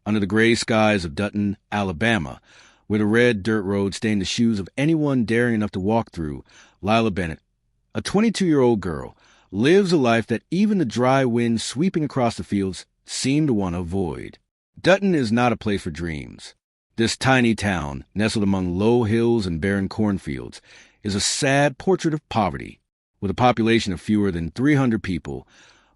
under the gray skies of Dutton, Alabama, where the red dirt road stained the shoes of anyone daring enough to walk through, Lila Bennett, a 22-year-old girl, lives a life that even the dry wind sweeping across the fields seemed to want to avoid. Dutton is not a place for dreams. This tiny town, nestled among low hills and barren cornfields, is a sad portrait of poverty. With a population of fewer than 300 people,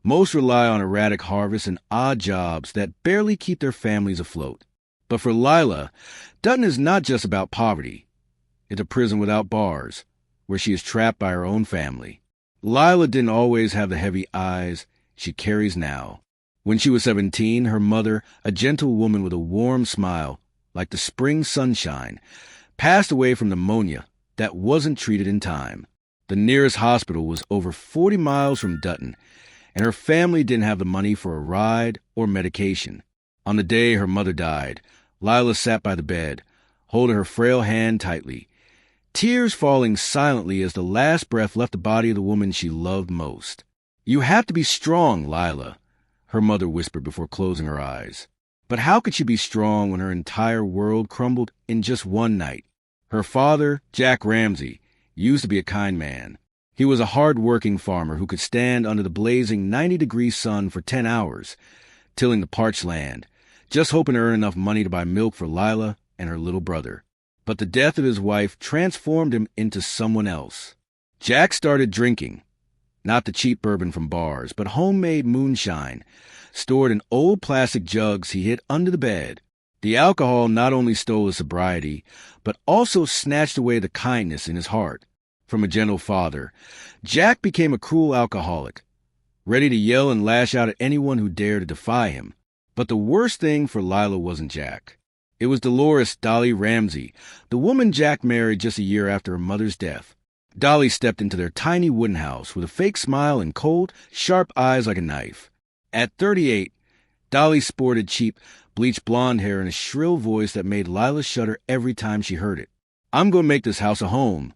most rely on erratic harvests and odd jobs that barely keep their families afloat. But for Lila, Dutton is not just about poverty. It's a prison without bars, where she is trapped by her own family. Lila didn't always have the heavy eyes she carries now. When she was 17, her mother, a gentle woman with a warm smile, like the spring sunshine, passed away from pneumonia that wasn't treated in time. The nearest hospital was over 40 miles from Dutton, and her family didn't have the money for a ride or medication. On the day her mother died, Lila sat by the bed, holding her frail hand tightly, tears falling silently as the last breath left the body of the woman she loved most. "You have to be strong, Lila," her mother whispered before closing her eyes. But how could she be strong when her entire world crumbled in just one night? Her father, Jack Ramsey, used to be a kind man. He was a hard-working farmer who could stand under the blazing 90-degree sun for 10 hours, tilling the parched land, just hoping to earn enough money to buy milk for Lila and her little brother. But the death of his wife transformed him into someone else. Jack started drinking, not the cheap bourbon from bars, but homemade moonshine, stored in old plastic jugs he hid under the bed. The alcohol not only stole his sobriety, but also snatched away the kindness in his heart. From a gentle father, Jack became a cruel alcoholic, ready to yell and lash out at anyone who dared to defy him. But the worst thing for Lila wasn't Jack. It was Dolores "Dolly" Ramsey, the woman Jack married just a year after her mother's death. Dolly stepped into their tiny wooden house with a fake smile and cold, sharp eyes like a knife. At 38, Dolly sported cheap, bleached blonde hair and a shrill voice that made Lila shudder every time she heard it. "I'm going to make this house a home,"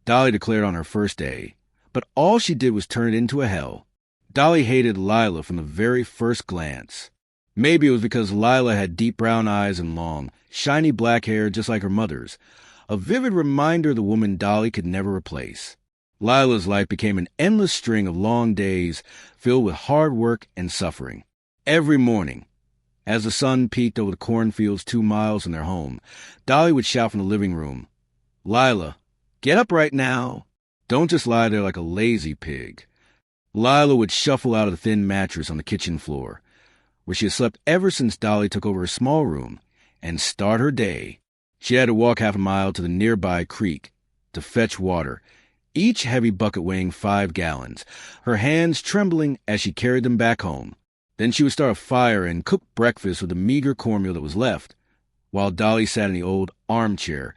Dolly declared on her first day. But all she did was turn it into a hell. Dolly hated Lila from the very first glance. Maybe it was because Lila had deep brown eyes and long, shiny black hair just like her mother's, a vivid reminder of the woman Dolly could never replace. Lila's life became an endless string of long days filled with hard work and suffering. Every morning, as the sun peeked over the cornfields 2 miles from their home, Dolly would shout from the living room, "Lila, get up right now. Don't just lie there like a lazy pig." Lila would shuffle out of the thin mattress on the kitchen floor, where she had slept ever since Dolly took over her small room, and start her day. She had to walk half a mile to the nearby creek to fetch water, each heavy bucket weighing 5 gallons, her hands trembling as she carried them back home. Then she would start a fire and cook breakfast with the meager cornmeal that was left, while Dolly sat in the old armchair,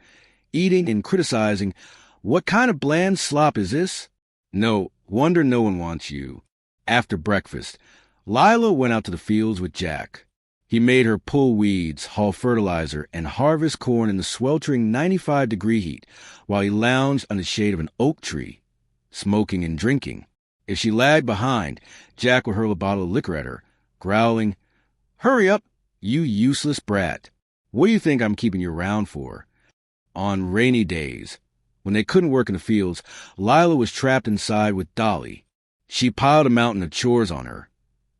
eating and criticizing, "What kind of bland slop is this? No wonder no one wants you." After breakfast, Lila went out to the fields with Jack. He made her pull weeds, haul fertilizer, and harvest corn in the sweltering 95-degree heat, while he lounged under the shade of an oak tree, smoking and drinking. If she lagged behind, Jack would hurl a bottle of liquor at her, growling, "Hurry up, you useless brat. What do you think I'm keeping you around for?" On rainy days, when they couldn't work in the fields, Lila was trapped inside with Dolly. She piled a mountain of chores on her,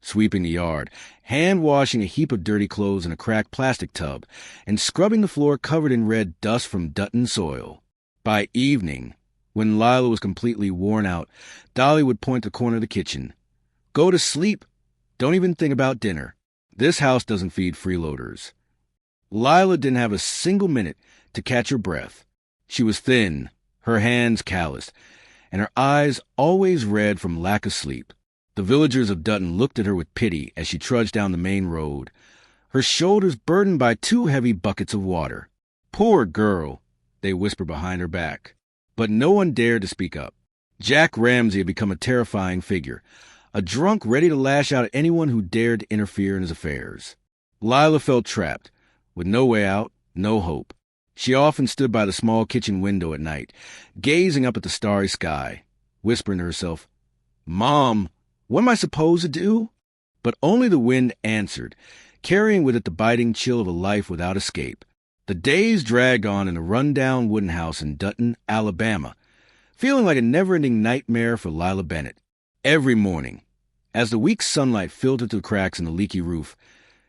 sweeping the yard, hand-washing a heap of dirty clothes in a cracked plastic tub, and scrubbing the floor covered in red dust from Dutton soil. By evening, when Lila was completely worn out, Dolly would point to the corner of the kitchen. "Go to sleep. Don't even think about dinner. This house doesn't feed freeloaders." Lila didn't have a single minute to catch her breath. She was thin, her hands calloused, and her eyes always red from lack of sleep. The villagers of Dutton looked at her with pity as she trudged down the main road, her shoulders burdened by 2 heavy buckets of water. "Poor girl," they whispered behind her back. But no one dared to speak up. Jack Ramsey had become a terrifying figure, a drunk ready to lash out at anyone who dared to interfere in his affairs. Lila felt trapped, with no way out, no hope. She often stood by the small kitchen window at night, gazing up at the starry sky, whispering to herself, "Mom, what am I supposed to do?" But only the wind answered, carrying with it the biting chill of a life without escape. The days dragged on in a run-down wooden house in Dutton, Alabama, feeling like a never-ending nightmare for Lila Bennett. Every morning, as the weak sunlight filtered through cracks in the leaky roof,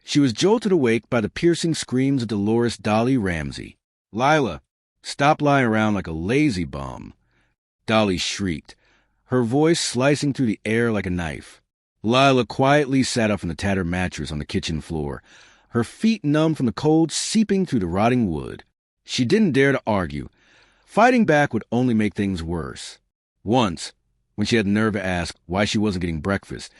she was jolted awake by the piercing screams of Dolores Dolly Ramsey. "Lila, stop lying around like a lazy bum," Dolly shrieked, her voice slicing through the air like a knife. Lila quietly sat up from the tattered mattress on the kitchen floor, her feet numb from the cold seeping through the rotting wood. She didn't dare to argue. Fighting back would only make things worse. Once, when she had the nerve to ask why she wasn't getting breakfast,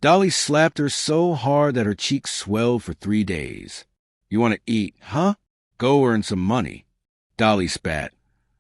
Dolly slapped her so hard that her cheeks swelled for 3 days. "You want to eat, huh? Go earn some money," Dolly spat,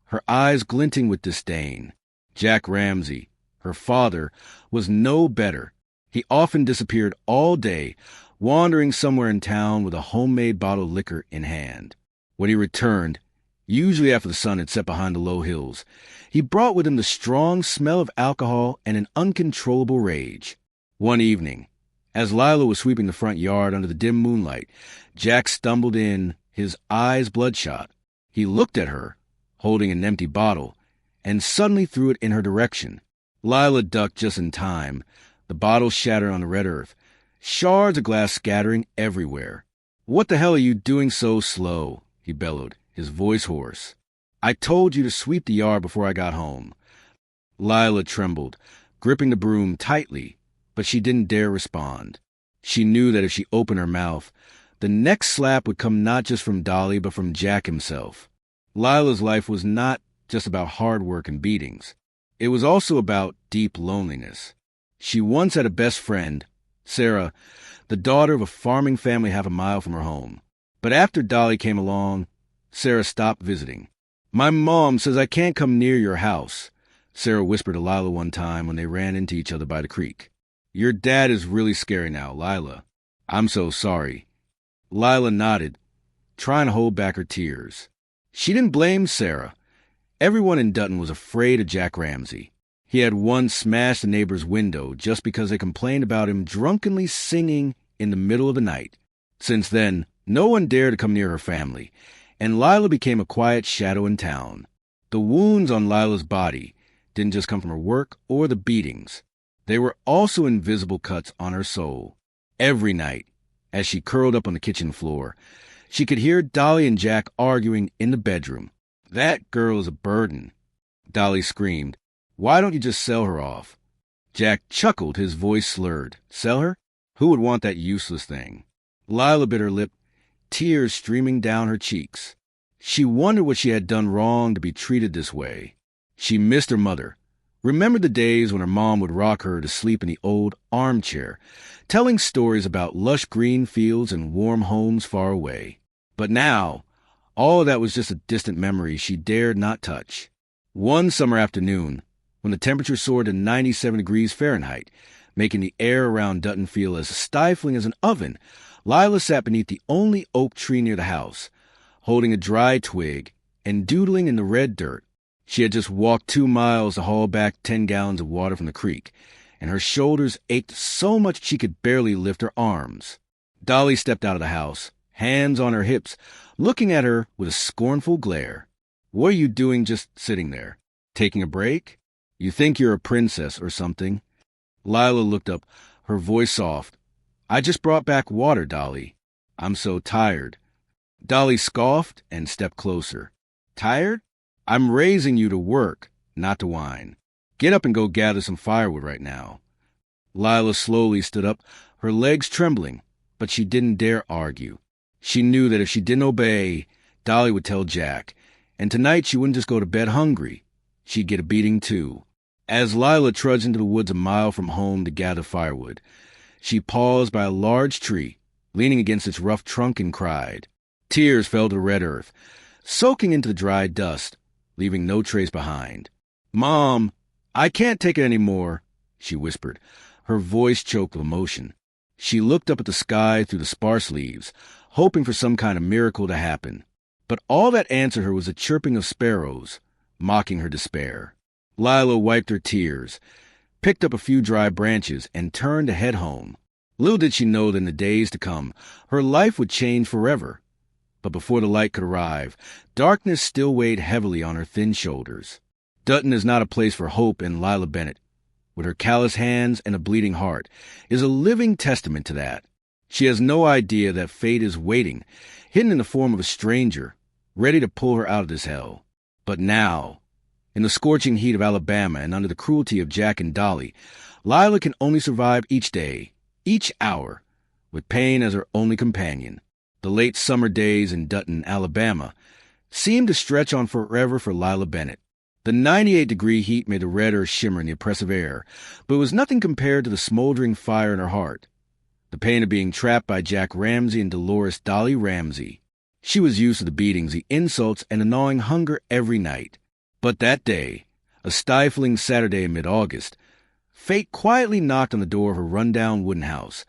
her eyes glinting with disdain. Jack Ramsey, her father, was no better. He often disappeared all day, wandering somewhere in town with a homemade bottle of liquor in hand. When he returned, usually after the sun had set behind the low hills, he brought with him the strong smell of alcohol and an uncontrollable rage. One evening, as Lila was sweeping the front yard under the dim moonlight, Jack stumbled in, his eyes bloodshot. He looked at her, holding an empty bottle, and suddenly threw it in her direction. Lila ducked just in time. The bottle shattered on the red earth, shards of glass scattering everywhere. "What the hell are you doing so slow?" he bellowed, his voice hoarse. "I told you to sweep the yard before I got home." Lila trembled, gripping the broom tightly, but she didn't dare respond. She knew that if she opened her mouth, the next slap would come not just from Dolly, but from Jack himself. Lila's life was not just about hard work and beatings. It was also about deep loneliness. She once had a best friend, Sarah, the daughter of a farming family half a mile from her home. But after Dolly came along, Sarah stopped visiting. "My mom says I can't come near your house," Sarah whispered to Lila one time when they ran into each other by the creek. "Your dad is really scary now, Lila. I'm so sorry." Lila nodded, trying to hold back her tears. She didn't blame Sarah. Everyone in Dutton was afraid of Jack Ramsey. He had once smashed a neighbor's window just because they complained about him drunkenly singing in the middle of the night. Since then, no one dared to come near her family, and Lila became a quiet shadow in town. The wounds on Lila's body didn't just come from her work or the beatings. They were also invisible cuts on her soul. Every night, as she curled up on the kitchen floor, she could hear Dolly and Jack arguing in the bedroom. "That girl is a burden," Dolly screamed. "Why don't you just sell her off?" Jack chuckled, his voice slurred. "Sell her? Who would want that useless thing?" Lila bit her lip, tears streaming down her cheeks. She wondered what she had done wrong to be treated this way. She missed her mother, remembered the days when her mom would rock her to sleep in the old armchair, telling stories about lush green fields and warm homes far away. But now, all of that was just a distant memory she dared not touch. One summer afternoon, when the temperature soared to 97 degrees Fahrenheit, making the air around Dutton feel as stifling as an oven, Lila sat beneath the only oak tree near the house, holding a dry twig and doodling in the red dirt. She had just walked 2 miles to haul back 10 gallons of water from the creek, and her shoulders ached so much she could barely lift her arms. Dolly stepped out of the house, hands on her hips, looking at her with a scornful glare. "What are you doing just sitting there? Taking a break? You think you're a princess or something?" Lila looked up, her voice soft. "I just brought back water, Dolly. I'm so tired." Dolly scoffed and stepped closer. "Tired? I'm raising you to work, not to whine. Get up and go gather some firewood right now." Lila slowly stood up, her legs trembling, but she didn't dare argue. She knew that if she didn't obey, Dolly would tell Jack, and tonight she wouldn't just go to bed hungry. She'd get a beating too. As Lila trudged into the woods a mile from home to gather firewood, she paused by a large tree, leaning against its rough trunk, and cried. Tears fell to the red earth, soaking into the dry dust, leaving no trace behind. "Mom, I can't take it any more," she whispered, her voice choked with emotion. She looked up at the sky through the sparse leaves, hoping for some kind of miracle to happen. But all that answered her was the chirping of sparrows, mocking her despair. Lila wiped her tears, picked up a few dry branches, and turned to head home. Little did she know that in the days to come, her life would change forever. But before the light could arrive, darkness still weighed heavily on her thin shoulders. Dutton is not a place for hope, and Lila Bennett, with her callous hands and a bleeding heart, is a living testament to that. She has no idea that fate is waiting, hidden in the form of a stranger, ready to pull her out of this hell. But now, in the scorching heat of Alabama and under the cruelty of Jack and Dolly, Lila can only survive each day, each hour, with pain as her only companion. The late summer days in Dutton, Alabama, seemed to stretch on forever for Lila Bennett. The 98-degree heat made the red earth shimmer in the oppressive air, but it was nothing compared to the smoldering fire in her heart. The pain of being trapped by Jack Ramsey and Dolores Dolly Ramsey. She was used to the beatings, the insults, and the gnawing hunger every night. But that day, a stifling Saturday in mid-August, fate quietly knocked on the door of her run-down wooden house,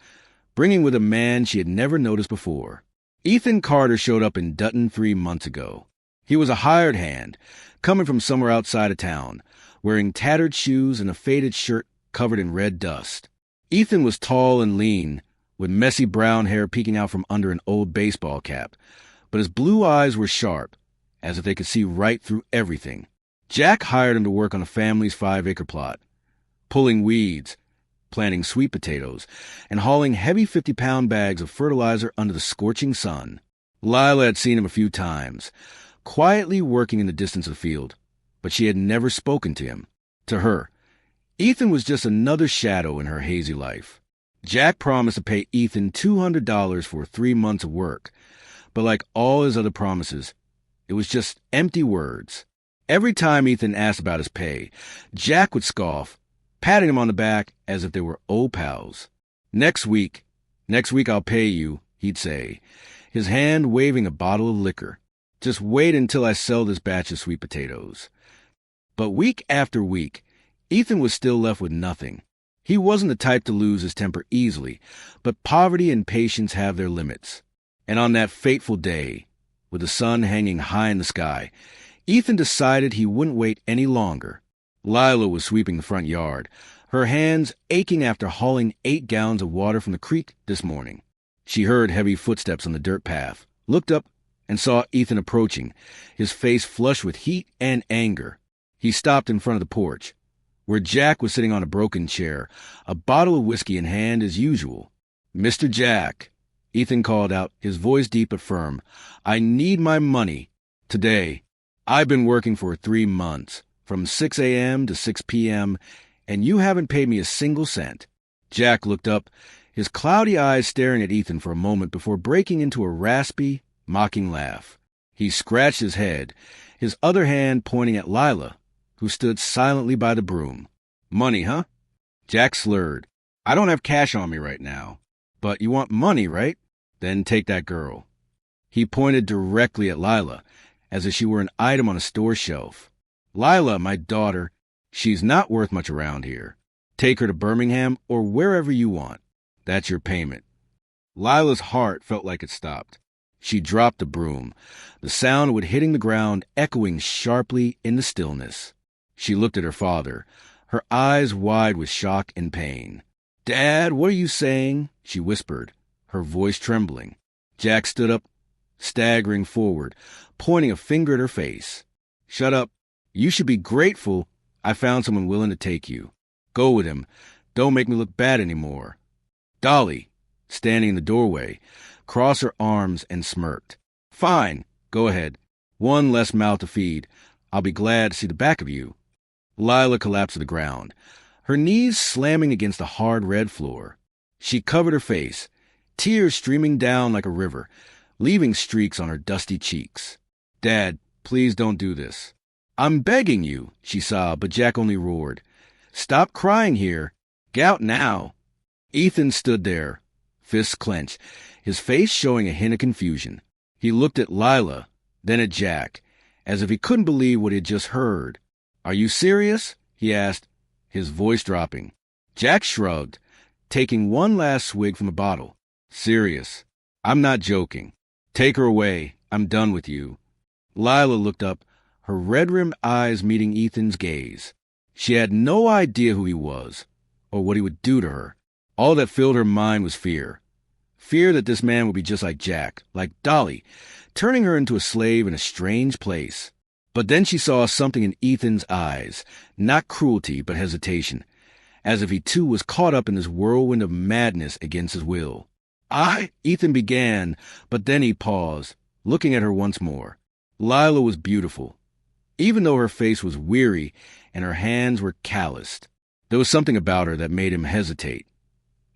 bringing with a man she had never noticed before. Ethan Carter showed up in Dutton 3 months ago. He was a hired hand, coming from somewhere outside of town, wearing tattered shoes and a faded shirt covered in red dust. Ethan was tall and lean, with messy brown hair peeking out from under an old baseball cap, but his blue eyes were sharp, as if they could see right through everything. Jack hired him to work on a family's 5-acre plot, pulling weeds, planting sweet potatoes, and hauling heavy 50-pound bags of fertilizer under the scorching sun. Lila had seen him a few times, quietly working in the distance of the field, but she had never spoken to him. To her, Ethan was just another shadow in her hazy life. Jack promised to pay Ethan $200 for 3 months of work, but like all his other promises, it was just empty words. Every time Ethan asked about his pay, Jack would scoff, patting him on the back as if they were old pals. Next week I'll pay you," he'd say, his hand waving a bottle of liquor. "Just wait until I sell this batch of sweet potatoes." But week after week, Ethan was still left with nothing. He wasn't the type to lose his temper easily, but poverty and patience have their limits. And on that fateful day, with the sun hanging high in the sky, Ethan decided he wouldn't wait any longer. Lila was sweeping the front yard, her hands aching after hauling 8 gallons of water from the creek this morning. She heard heavy footsteps on the dirt path, looked up, and saw Ethan approaching, his face flushed with heat and anger. He stopped in front of the porch, where Jack was sitting on a broken chair, a bottle of whiskey in hand as usual. "Mr. Jack," Ethan called out, his voice deep but firm, "I need my money. Today. I've been working for 3 months, from 6 a.m. to 6 p.m., and you haven't paid me a single cent." Jack looked up, his cloudy eyes staring at Ethan for a moment before breaking into a raspy, mocking laugh. He scratched his head, his other hand pointing at Lila, who stood silently by the broom. "Money, huh?" Jack slurred. "I don't have cash on me right now. But you want money, right? Then take that girl." He pointed directly at Lila, as if she were an item on a store shelf. "Lila, my daughter, she's not worth much around here. Take her to Birmingham or wherever you want. That's your payment." Lila's heart felt like it stopped. She dropped the broom, the sound of it hitting the ground echoing sharply in the stillness. She looked at her father, her eyes wide with shock and pain. "Dad, what are you saying?" she whispered, her voice trembling. Jack stood up, staggering forward, pointing a finger at her face. "Shut up. You should be grateful I found someone willing to take you. Go with him. Don't make me look bad anymore." Dolly, standing in the doorway, crossed her arms and smirked. "Fine. Go ahead. One less mouth to feed. I'll be glad to see the back of you." Lila collapsed to the ground, her knees slamming against the hard red floor. She covered her face, tears streaming down like a river, leaving streaks on her dusty cheeks. "Dad, please don't do this." "I'm begging you," she sobbed, but Jack only roared. "Stop crying here. Get out now." Ethan stood there, fists clenched, his face showing a hint of confusion. He looked at Lila, then at Jack, as if he couldn't believe what he had just heard. "Are you serious?" he asked, his voice dropping. Jack shrugged, taking one last swig from the bottle. "Serious. I'm not joking. Take her away. I'm done with you." Lila looked up, her red-rimmed eyes meeting Ethan's gaze. She had no idea who he was, or what he would do to her. All that filled her mind was fear. Fear that this man would be just like Jack, like Dolly, turning her into a slave in a strange place. But then she saw something in Ethan's eyes, not cruelty but hesitation, as if he too was caught up in this whirlwind of madness against his will. Ethan began, but then he paused, looking at her once more. Lila was beautiful, even though her face was weary and her hands were calloused. There was something about her that made him hesitate.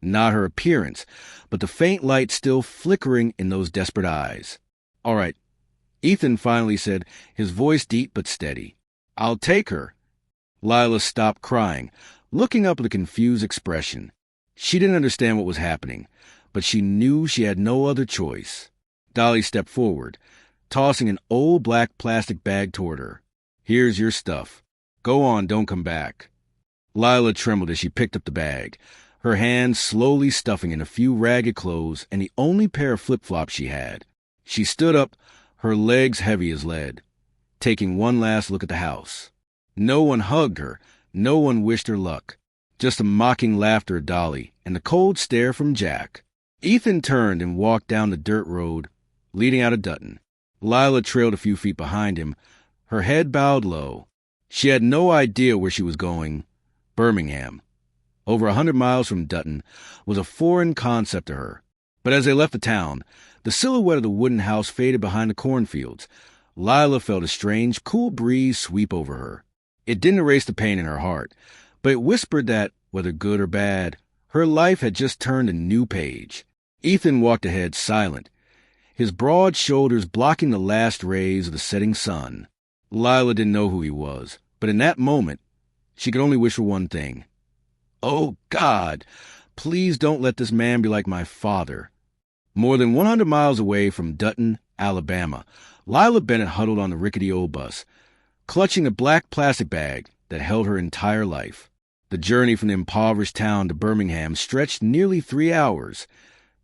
Not her appearance, but the faint light still flickering in those desperate eyes. "All right," Ethan finally said, his voice deep but steady. "I'll take her." Lila stopped crying, looking up with a confused expression. She didn't understand what was happening, but she knew she had no other choice. Dolly stepped forward, tossing an old black plastic bag toward her. "Here's your stuff. Go on, don't come back." Lila trembled as she picked up the bag, her hands slowly stuffing in a few ragged clothes and the only pair of flip-flops she had. She stood up, her legs heavy as lead, taking one last look at the house. No one hugged her, no one wished her luck. Just a mocking laughter at Dolly and the cold stare from Jack. Ethan turned and walked down the dirt road leading out of Dutton. Lila trailed a few feet behind him, her head bowed low. She had no idea where she was going. Birmingham, over 100 miles from Dutton, was a foreign concept to her. But as they left the town, the silhouette of the wooden house faded behind the cornfields. Lila felt a strange, cool breeze sweep over her. It didn't erase the pain in her heart, but it whispered that, whether good or bad, her life had just turned a new page. Ethan walked ahead silent, his broad shoulders blocking the last rays of the setting sun. Lila didn't know who he was, but in that moment, she could only wish for one thing. "Oh, God, please don't let this man be like my father." More than 100 miles away from Dutton, Alabama, Lila Bennett huddled on the rickety old bus, clutching a black plastic bag that held her entire life. The journey from the impoverished town to Birmingham stretched nearly 3 hours,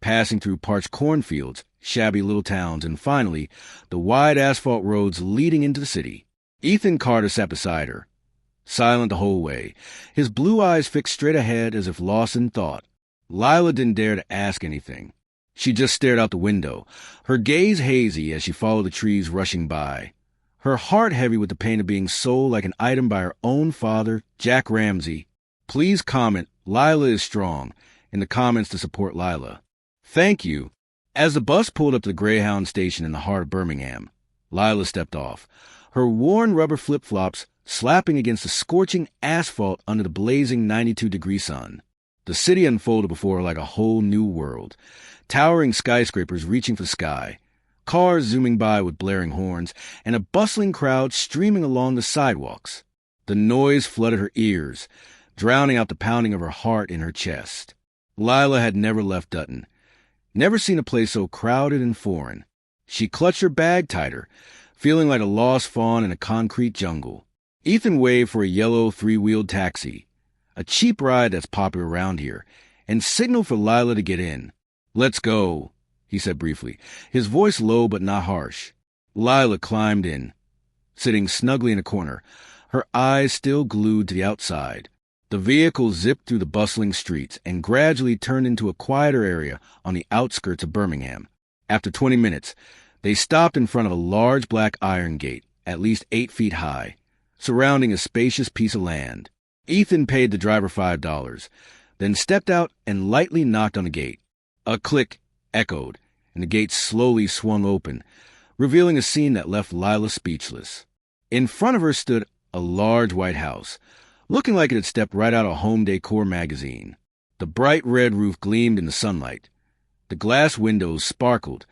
passing through parched cornfields, shabby little towns, and finally, the wide asphalt roads leading into the city. Ethan Carter sat beside her, silent the whole way, his blue eyes fixed straight ahead as if lost in thought. Lila didn't dare to ask anything. She just stared out the window, her gaze hazy as she followed the trees rushing by, her heart heavy with the pain of being sold like an item by her own father, Jack Ramsey. Please comment, "Lila is strong," in the comments to support Lila. Thank you. As the bus pulled up to the Greyhound station in the heart of Birmingham, Lila stepped off, her worn rubber flip-flops slapping against the scorching asphalt under the blazing 92-degree sun. The city unfolded before her like a whole new world, towering skyscrapers reaching for the sky, cars zooming by with blaring horns, and a bustling crowd streaming along the sidewalks. The noise flooded her ears, drowning out the pounding of her heart in her chest. Lila had never left Dutton, never seen a place so crowded and foreign. She clutched her bag tighter, feeling like a lost fawn in a concrete jungle. Ethan waved for a yellow 3-wheeled taxi, a cheap ride that's popular around here, and signaled for Lila to get in. "Let's go," he said briefly, his voice low but not harsh. Lila climbed in, sitting snugly in a corner, her eyes still glued to the outside. The vehicle zipped through the bustling streets and gradually turned into a quieter area on the outskirts of Birmingham. After 20 minutes, they stopped in front of a large black iron gate, at least 8 feet high, surrounding a spacious piece of land. Ethan paid the driver $5, then stepped out and lightly knocked on the gate. A click echoed, and the gate slowly swung open, revealing a scene that left Lila speechless. In front of her stood a large white house, looking like it had stepped right out of a home decor magazine. The bright red roof gleamed in the sunlight. The glass windows sparkled,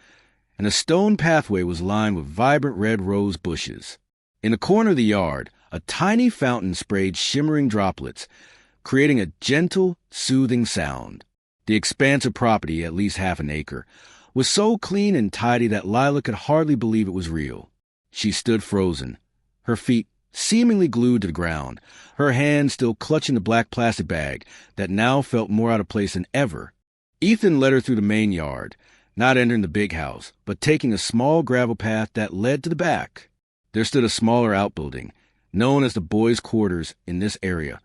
and the stone pathway was lined with vibrant red rose bushes. In the corner of the yard, a tiny fountain sprayed shimmering droplets, creating a gentle, soothing sound. The expanse of property, at least half an acre, was so clean and tidy that Lila could hardly believe it was real. She stood frozen, her feet seemingly glued to the ground, her hands still clutching the black plastic bag that now felt more out of place than ever. Ethan led her through the main yard, not entering the big house, but taking a small gravel path that led to the back. There stood a smaller outbuilding, known as the boys' quarters in this area,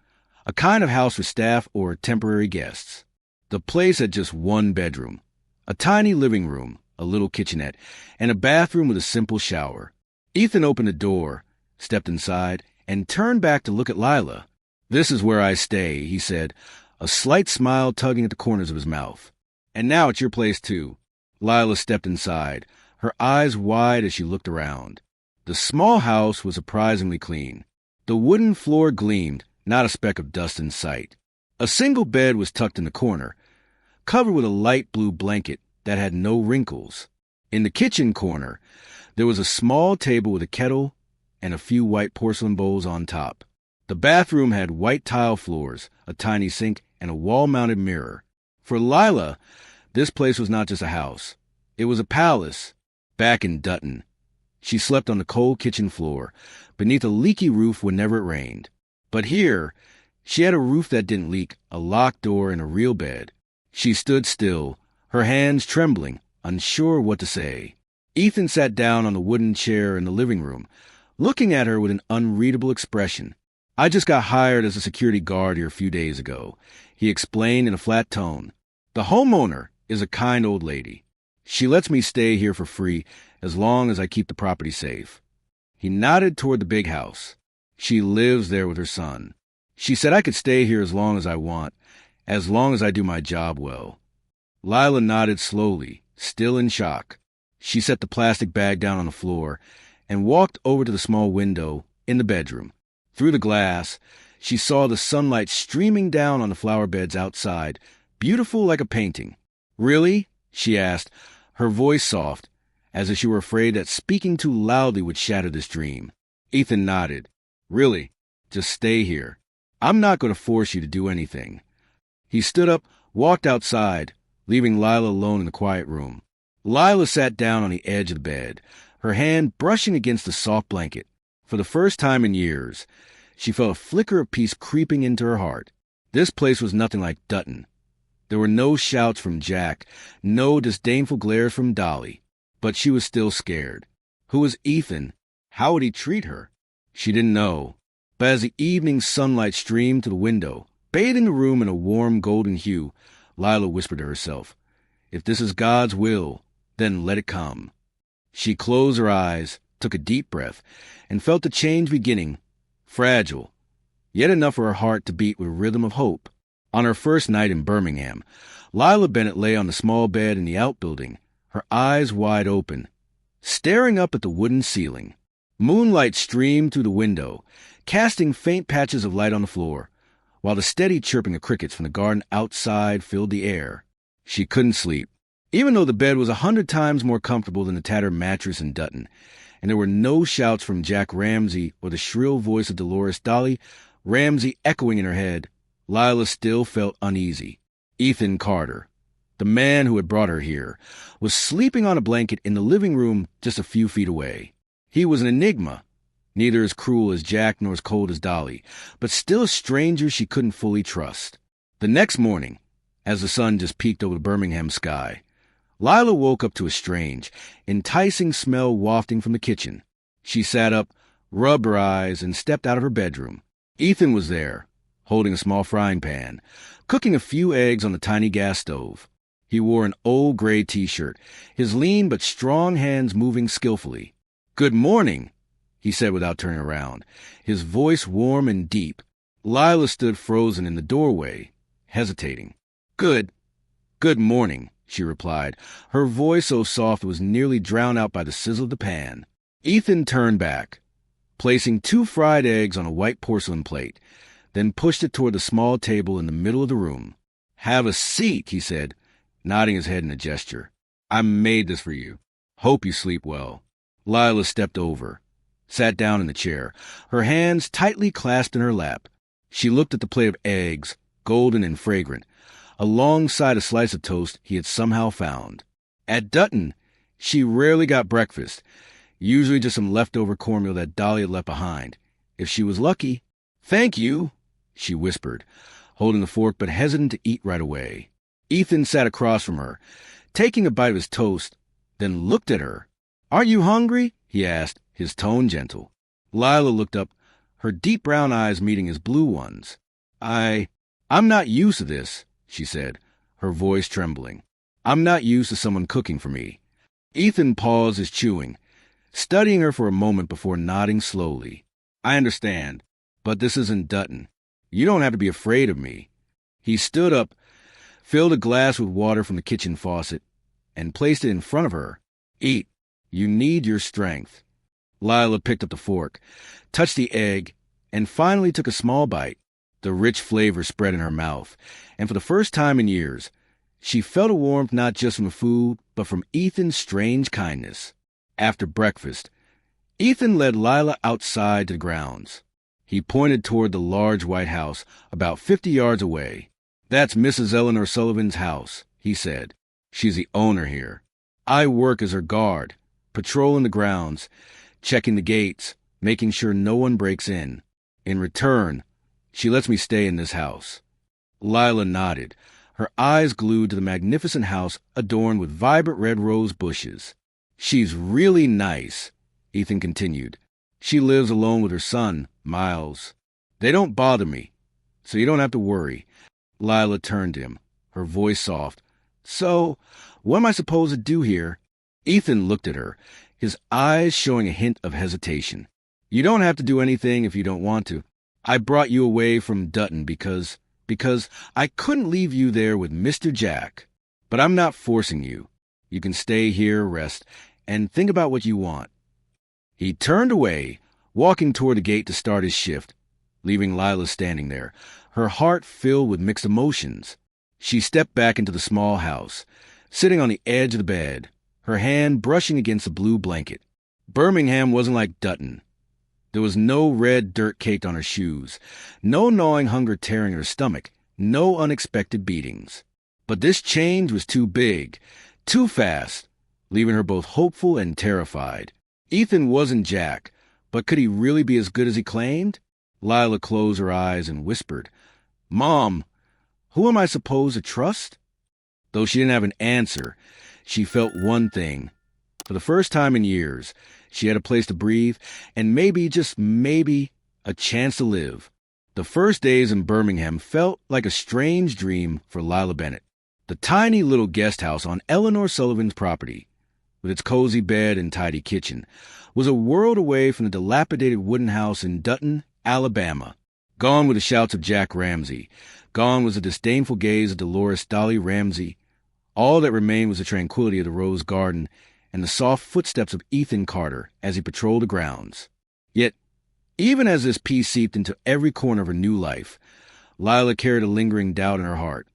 a kind of house for staff or temporary guests. The place had just one bedroom, a tiny living room, a little kitchenette, and a bathroom with a simple shower. Ethan opened the door, stepped inside, and turned back to look at Lila. "This is where I stay," he said, a slight smile tugging at the corners of his mouth. "And now it's your place, too." Lila stepped inside, her eyes wide as she looked around. The small house was surprisingly clean. The wooden floor gleamed, not a speck of dust in sight. A single bed was tucked in the corner, covered with a light blue blanket that had no wrinkles. In the kitchen corner, there was a small table with a kettle and a few white porcelain bowls on top. The bathroom had white tile floors, a tiny sink, and a wall-mounted mirror. For Lila, this place was not just a house. It was a palace, back in Dutton. She slept on the cold kitchen floor, beneath a leaky roof whenever it rained. But here, she had a roof that didn't leak, a locked door, and a real bed. She stood still, her hands trembling, unsure what to say. Ethan sat down on the wooden chair in the living room, looking at her with an unreadable expression. "I just got hired as a security guard here a few days ago," he explained in a flat tone. "The homeowner is a kind old lady. She lets me stay here for free as long as I keep the property safe." He nodded toward the big house. "She lives there with her son. She said I could stay here as long as I want, as long as I do my job well." Lila nodded slowly, still in shock. She set the plastic bag down on the floor and walked over to the small window in the bedroom. Through the glass, she saw the sunlight streaming down on the flower beds outside, beautiful like a painting. "Really?" she asked, her voice soft, as if she were afraid that speaking too loudly would shatter this dream. Ethan nodded. "Really, just stay here. I'm not going to force you to do anything." He stood up, walked outside, leaving Lila alone in the quiet room. Lila sat down on the edge of the bed, her hand brushing against the soft blanket. For the first time in years, she felt a flicker of peace creeping into her heart. This place was nothing like Dutton. There were no shouts from Jack, no disdainful glares from Dolly. But she was still scared. Who was Ethan? How would he treat her? She didn't know. But as the evening sunlight streamed through the window, bathing the room in a warm golden hue, Lila whispered to herself, "If this is God's will, then let it come." She closed her eyes, took a deep breath, and felt the change beginning, fragile, yet enough for her heart to beat with a rhythm of hope. On her first night in Birmingham, Lila Bennett lay on the small bed in the outbuilding, her eyes wide open, staring up at the wooden ceiling. Moonlight streamed through the window, casting faint patches of light on the floor, while the steady chirping of crickets from the garden outside filled the air. She couldn't sleep, even though the bed was 100 times more comfortable than the tattered mattress in Dutton, and there were no shouts from Jack Ramsay or the shrill voice of Dolores Dolly, Ramsay echoing in her head. Lila still felt uneasy. Ethan Carter, the man who had brought her here, was sleeping on a blanket in the living room just a few feet away. He was an enigma, neither as cruel as Jack nor as cold as Dolly, but still a stranger she couldn't fully trust. The next morning, as the sun just peeked over the Birmingham sky, Lila woke up to a strange, enticing smell wafting from the kitchen. She sat up, rubbed her eyes, and stepped out of her bedroom. Ethan was there, holding a small frying pan, cooking a few eggs on the tiny gas stove. He wore an old gray T-shirt, his lean but strong hands moving skillfully. "Good morning," he said without turning around, his voice warm and deep. Lila stood frozen in the doorway, hesitating. Good morning," she replied, her voice so soft it was nearly drowned out by the sizzle of the pan. Ethan turned back, placing 2 fried eggs on a white porcelain plate, then pushed it toward the small table in the middle of the room. "Have a seat," he said, nodding his head in a gesture. "I made this for you. Hope you sleep well." Lila stepped over, sat down in the chair, her hands tightly clasped in her lap. She looked at the plate of eggs, golden and fragrant, alongside a slice of toast he had somehow found. At Dutton, she rarely got breakfast, usually just some leftover cornmeal that Dolly had left behind. If she was lucky. "Thank you," she whispered, holding the fork but hesitant to eat right away. Ethan sat across from her, taking a bite of his toast, then looked at her. "Aren't you hungry?" he asked, his tone gentle. Lila looked up, her deep brown eyes meeting his blue ones. I'm not used to this," she said, her voice trembling. "I'm not used to someone cooking for me." Ethan paused his chewing, studying her for a moment before nodding slowly. "I understand, but this isn't Dutton. You don't have to be afraid of me." He stood up, filled a glass with water from the kitchen faucet, and placed it in front of her. "Eat. You need your strength." Lila picked up the fork, touched the egg, and finally took a small bite. The rich flavor spread in her mouth, and for the first time in years, she felt a warmth not just from the food, but from Ethan's strange kindness. After breakfast, Ethan led Lila outside to the grounds. He pointed toward the large white house about 50 yards away. "That's Mrs. Eleanor Sullivan's house," he said. "She's the owner here. I work as her guard, patrolling the grounds, checking the gates, making sure no one breaks in. In return, she lets me stay in this house." Lila nodded, her eyes glued to the magnificent house adorned with vibrant red rose bushes. "She's really nice," Ethan continued. "She lives alone with her son, Miles. They don't bother me, so you don't have to worry." Lila turned to him, her voice soft. "So, what am I supposed to do here?" Ethan looked at her, his eyes showing a hint of hesitation. "You don't have to do anything if you don't want to. I brought you away from Dutton because I couldn't leave you there with Mr. Jack. But I'm not forcing you. You can stay here, rest, and think about what you want." He turned away, walking toward the gate to start his shift, leaving Lila standing there, her heart filled with mixed emotions. She stepped back into the small house, sitting on the edge of the bed, her hand brushing against the blue blanket. Birmingham wasn't like Dutton. There was no red dirt caked on her shoes, no gnawing hunger tearing at her stomach, no unexpected beatings. But this change was too big, too fast, leaving her both hopeful and terrified. Ethan wasn't Jack, but could he really be as good as he claimed? Lila closed her eyes and whispered, "Mom, who am I supposed to trust?" Though she didn't have an answer, she felt one thing. For the first time in years, she had a place to breathe and maybe, just maybe, a chance to live. The first days in Birmingham felt like a strange dream for Lila Bennett. The tiny little guest house on Eleanor Sullivan's property, with its cozy bed and tidy kitchen, was a world away from the dilapidated wooden house in Dutton, Alabama. Gone were the shouts of Jack Ramsey. Gone was the disdainful gaze of Dolores Dolly Ramsey. All that remained was the tranquility of the rose garden and the soft footsteps of Ethan Carter as he patrolled the grounds. Yet, even as this peace seeped into every corner of her new life, Lila carried a lingering doubt in her heart.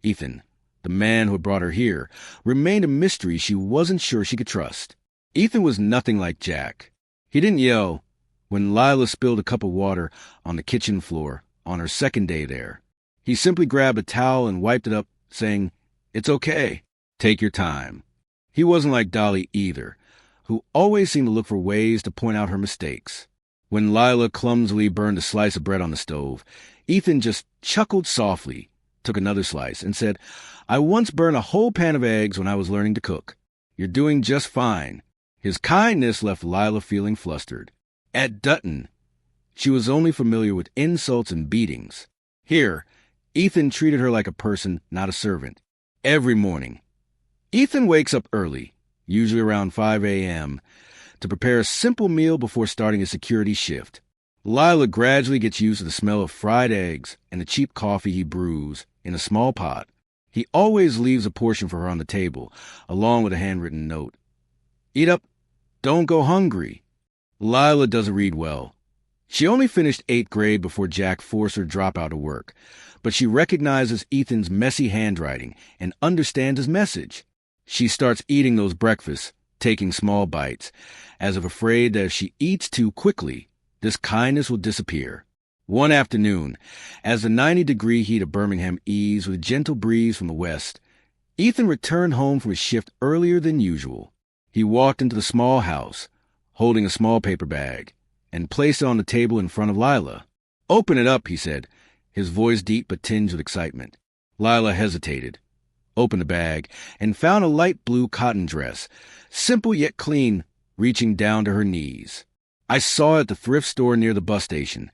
Ethan, the man who had brought her here, remained a mystery she wasn't sure she could trust. Ethan was nothing like Jack. He didn't yell when Lila spilled a cup of water on the kitchen floor on her second day there. He simply grabbed a towel and wiped it up, saying, "It's okay. Take your time." He wasn't like Dolly either, who always seemed to look for ways to point out her mistakes. When Lila clumsily burned a slice of bread on the stove, Ethan just chuckled softly, took another slice, and said, "I once burned a whole pan of eggs when I was learning to cook. You're doing just fine." His kindness left Lila feeling flustered. At Dutton, she was only familiar with insults and beatings. Here, Ethan treated her like a person, not a servant. Every morning, Ethan wakes up early, usually around 5 a.m., to prepare a simple meal before starting his security shift. Lila gradually gets used to the smell of fried eggs and the cheap coffee he brews in a small pot. He always leaves a portion for her on the table, along with a handwritten note. "Eat up. Don't go hungry." Lila doesn't read well. She only finished 8th grade before Jack forced her to drop out of work, but she recognizes Ethan's messy handwriting and understands his message. She starts eating those breakfasts, taking small bites, as if afraid that if she eats too quickly, this kindness will disappear. One afternoon, as the 90-degree heat of Birmingham eased with a gentle breeze from the west, Ethan returned home from his shift earlier than usual. He walked into the small house, holding a small paper bag, and placed it on the table in front of Lila. "Open it up," he said, his voice deep but tinged with excitement. Lila hesitated, opened the bag, and found a light blue cotton dress, simple yet clean, reaching down to her knees. "I saw it at the thrift store near the bus station,"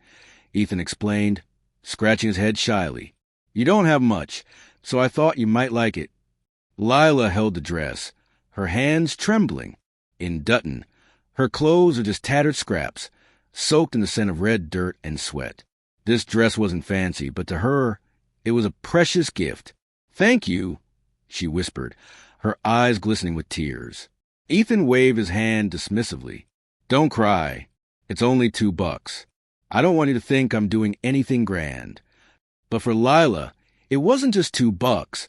Ethan explained, scratching his head shyly. "You don't have much. so I thought you might like it." Lila held the dress, her hands trembling. In Dutton, her clothes are just tattered scraps, soaked in the scent of red dirt and sweat. This dress wasn't fancy, but to her, it was a precious gift. "Thank you," she whispered, her eyes glistening with tears. Ethan waved his hand dismissively. "Don't cry. It's only $2. I don't want you to think I'm doing anything grand." But for Lila, it wasn't just $2.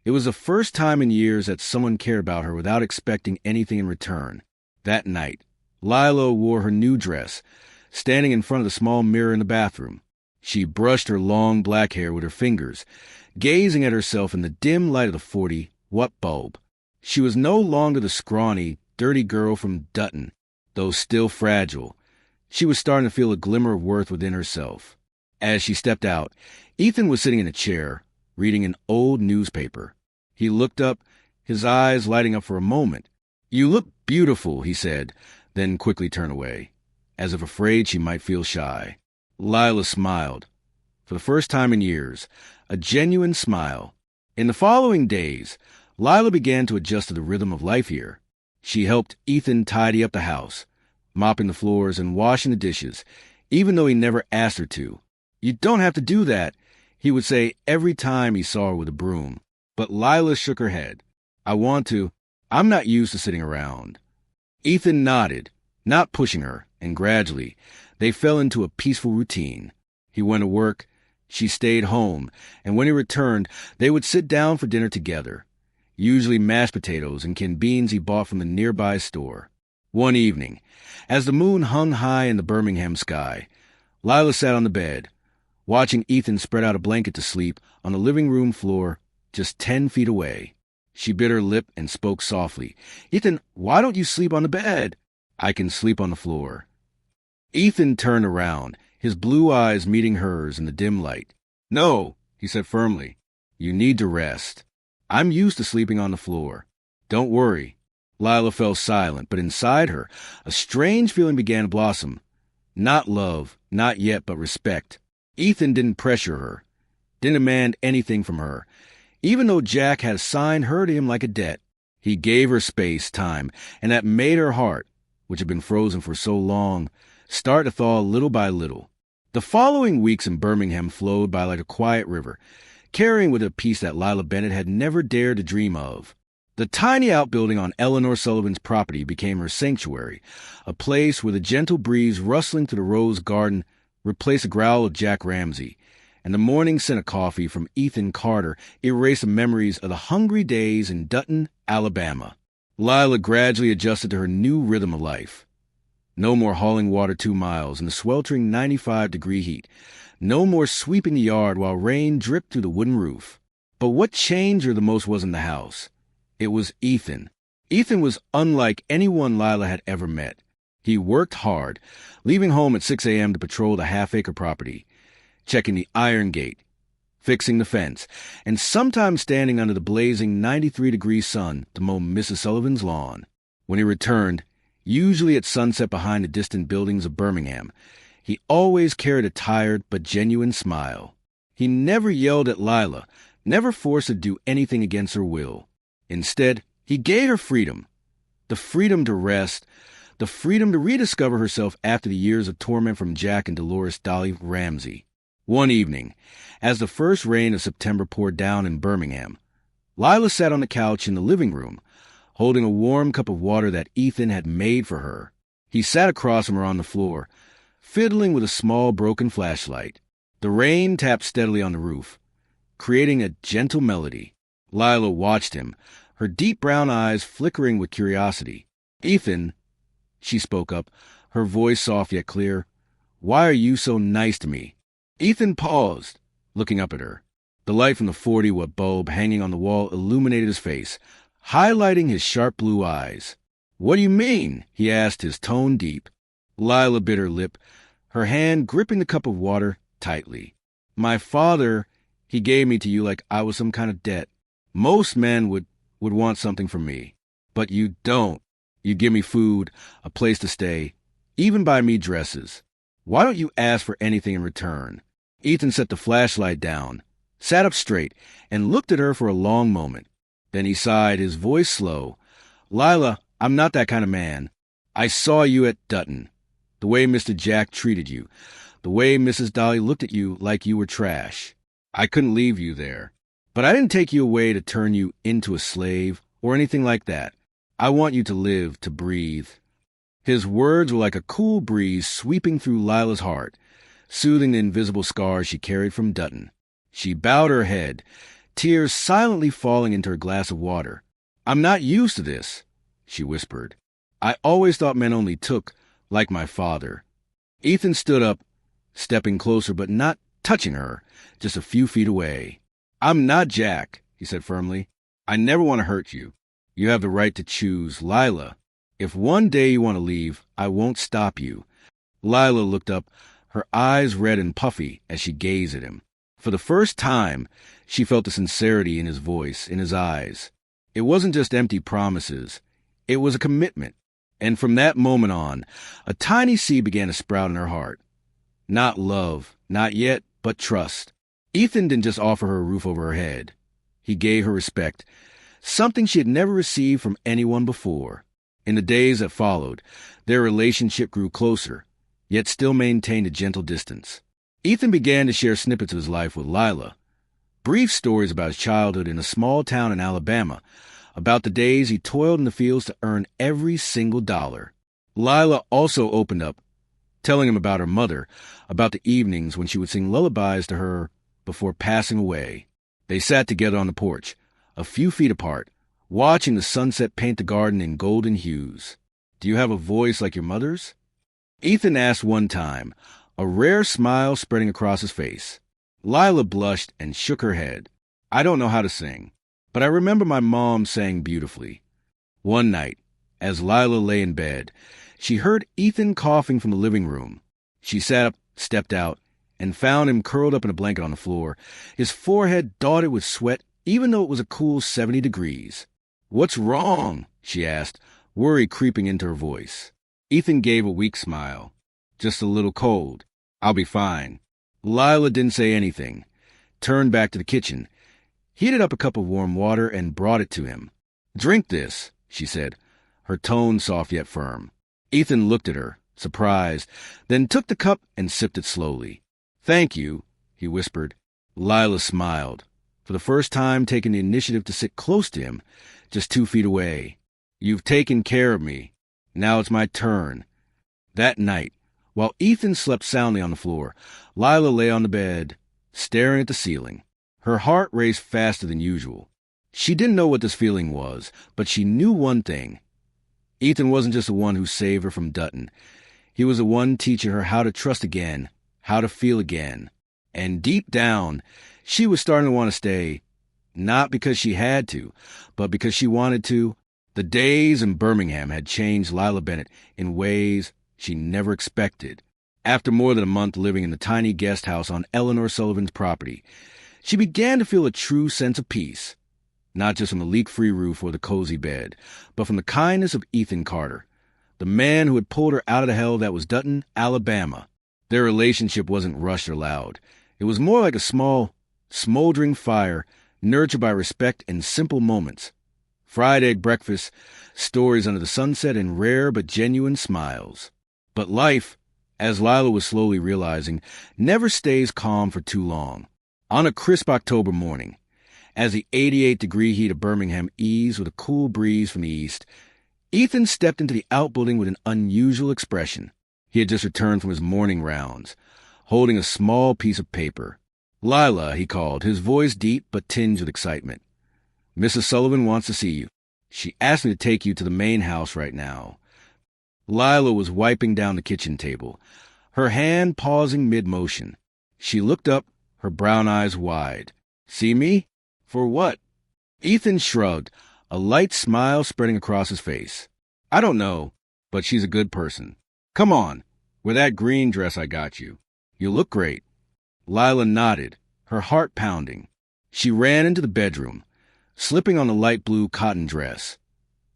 It was the first time in years that someone cared about her without expecting anything in return. That night, Lila wore her new dress, standing in front of the small mirror in the bathroom. She brushed her long black hair with her fingers, gazing at herself in the dim light of the 40-watt bulb. She was no longer the scrawny, dirty girl from Dutton, though still fragile. She was starting to feel a glimmer of worth within herself. As she stepped out, Ethan was sitting in a chair, reading an old newspaper. He looked up, his eyes lighting up for a moment. "You look beautiful," he said, then quickly turned away, as if afraid she might feel shy. Lila smiled. For the first time in years, a genuine smile. In the following days, Lila began to adjust to the rhythm of life here. She helped Ethan tidy up the house, mopping the floors and washing the dishes, even though he never asked her to. "You don't have to do that," he would say every time he saw her with a broom. But Lila shook her head. "I want to. I'm not used to sitting around." Ethan nodded, not pushing her, and gradually, they fell into a peaceful routine. He went to work, she stayed home, and when he returned, they would sit down for dinner together, usually mashed potatoes and canned beans he bought from the nearby store. One evening, as the moon hung high in the Birmingham sky, Lila sat on the bed, watching Ethan spread out a blanket to sleep on the living room floor just 10 feet away. She bit her lip and spoke softly. "Ethan, why don't you sleep on the bed?" "I can sleep on the floor." Ethan turned around, his blue eyes meeting hers in the dim light. "No," he said firmly. "You need to rest. I'm used to sleeping on the floor. Don't worry." Lila fell silent, but inside her, a strange feeling began to blossom. Not love, not yet, but respect. Ethan didn't pressure her, didn't demand anything from her. Even though Jack had assigned her to him like a debt, he gave her space, time, and that made her heart, which had been frozen for so long, start to thaw little by little. The following weeks in Birmingham flowed by like a quiet river, carrying with it a peace that Lila Bennett had never dared to dream of. The tiny outbuilding on Eleanor Sullivan's property became her sanctuary, a place where the gentle breeze rustling through the rose garden replaced the growl of Jack Ramsay, and the morning scent of coffee from Ethan Carter erased the memories of the hungry days in Dutton, Alabama. Lila gradually adjusted to her new rhythm of life. No more hauling water 2 miles in the sweltering 95-degree heat. No more sweeping the yard while rain dripped through the wooden roof. But what changed her the most wasn't the house. It was Ethan. Ethan was unlike anyone Lila had ever met. He worked hard, leaving home at 6 a.m. to patrol the half-acre property, checking the iron gate, fixing the fence, and sometimes standing under the blazing 93-degree sun to mow Mrs. Sullivan's lawn. When he returned, usually at sunset behind the distant buildings of Birmingham, he always carried a tired but genuine smile. He never yelled at Lila, never forced her to do anything against her will. Instead, he gave her freedom. The freedom to rest, the freedom to rediscover herself after the years of torment from Jack and Dolores Dolly Ramsay. One evening, as the first rain of September poured down in Birmingham, Lila sat on the couch in the living room, holding a warm cup of water that Ethan had made for her. He sat across from her on the floor, fiddling with a small broken flashlight. The rain tapped steadily on the roof, creating a gentle melody. Lila watched him, her deep brown eyes flickering with curiosity. "Ethan," she spoke up, her voice soft yet clear, "why are you so nice to me?" Ethan paused, looking up at her. The light from the 40-watt bulb hanging on the wall illuminated his face, highlighting his sharp blue eyes. "What do you mean?" he asked, his tone deep. Lila bit her lip, her hand gripping the cup of water tightly. "My father, he gave me to you like I was some kind of debt. Most men would want something from me. But you don't. You give me food, a place to stay, even buy me dresses. Why don't you ask for anything in return?" Ethan set the flashlight down, sat up straight, and looked at her for a long moment. Then he sighed, his voice slow. "Lila, I'm not that kind of man. I saw you at Dutton. The way Mr. Jack treated you. The way Mrs. Dolly looked at you like you were trash. I couldn't leave you there. But I didn't take you away to turn you into a slave or anything like that. I want you to live, to breathe." His words were like a cool breeze sweeping through Lila's heart, soothing the invisible scars she carried from Dutton. She bowed her head, tears silently falling into her glass of water. "I'm not used to this," she whispered. "I always thought men only took, like my father." Ethan stood up, stepping closer but not touching her, just a few feet away. "I'm not Jack," he said firmly. "I never want to hurt you. You have the right to choose, Lila. If one day you want to leave, I won't stop you." Lila looked up, her eyes red and puffy as she gazed at him. For the first time, she felt the sincerity in his voice, in his eyes. It wasn't just empty promises. It was a commitment. And from that moment on, a tiny seed began to sprout in her heart. Not love, not yet, but trust. Ethan didn't just offer her a roof over her head. He gave her respect, something she had never received from anyone before. In the days that followed, their relationship grew closer, yet still maintained a gentle distance. Ethan began to share snippets of his life with Lila. Brief stories about his childhood in a small town in Alabama, about the days he toiled in the fields to earn every single dollar. Lila also opened up, telling him about her mother, about the evenings when she would sing lullabies to her before passing away. They sat together on the porch, a few feet apart, watching the sunset paint the garden in golden hues. "Do you have a voice like your mother's?" Ethan asked one time, a rare smile spreading across his face. Lila blushed and shook her head. "I don't know how to sing, but I remember my mom sang beautifully." One night, as Lila lay in bed, she heard Ethan coughing from the living room. She sat up, stepped out, and found him curled up in a blanket on the floor, his forehead dotted with sweat, even though it was a cool 70 degrees. "What's wrong?" she asked, worry creeping into her voice. Ethan gave a weak smile. "Just a little cold. I'll be fine." Lila didn't say anything, turned back to the kitchen, heated up a cup of warm water, and brought it to him. "Drink this," she said, her tone soft yet firm. Ethan looked at her, surprised, then took the cup and sipped it slowly. "Thank you," he whispered. Lila smiled, for the first time taking the initiative to sit close to him, just 2 feet away. "You've taken care of me. Now it's my turn." That night, while Ethan slept soundly on the floor, Lila lay on the bed, staring at the ceiling. Her heart raced faster than usual. She didn't know what this feeling was, but she knew one thing. Ethan wasn't just the one who saved her from Dutton. He was the one teaching her how to trust again, how to feel again. And deep down, she was starting to want to stay, not because she had to, but because she wanted to. The days in Birmingham had changed Lila Bennett in ways she never expected. After more than a month living in the tiny guest house on Eleanor Sullivan's property, she began to feel a true sense of peace, not just from the leak-free roof or the cozy bed, but from the kindness of Ethan Carter, the man who had pulled her out of the hell that was Dutton, Alabama. Their relationship wasn't rushed or loud. It was more like a small, smoldering fire nurtured by respect and simple moments. Fried egg breakfast, stories under the sunset, and rare but genuine smiles. But life, as Lila was slowly realizing, never stays calm for too long. On a crisp October morning, as the 88-degree heat of Birmingham eased with a cool breeze from the east, Ethan stepped into the outbuilding with an unusual expression. He had just returned from his morning rounds, holding a small piece of paper. "Lila," he called, his voice deep but tinged with excitement. "Mrs. Sullivan wants to see you. She asked me to take you to the main house right now." Lila was wiping down the kitchen table, her hand pausing mid-motion. She looked up, her brown eyes wide. "See me? For what?" Ethan shrugged, a light smile spreading across his face. "I don't know, but she's a good person. Come on, with that green dress I got you. You look great." Lila nodded, her heart pounding. She ran into the bedroom, slipping on the light blue cotton dress,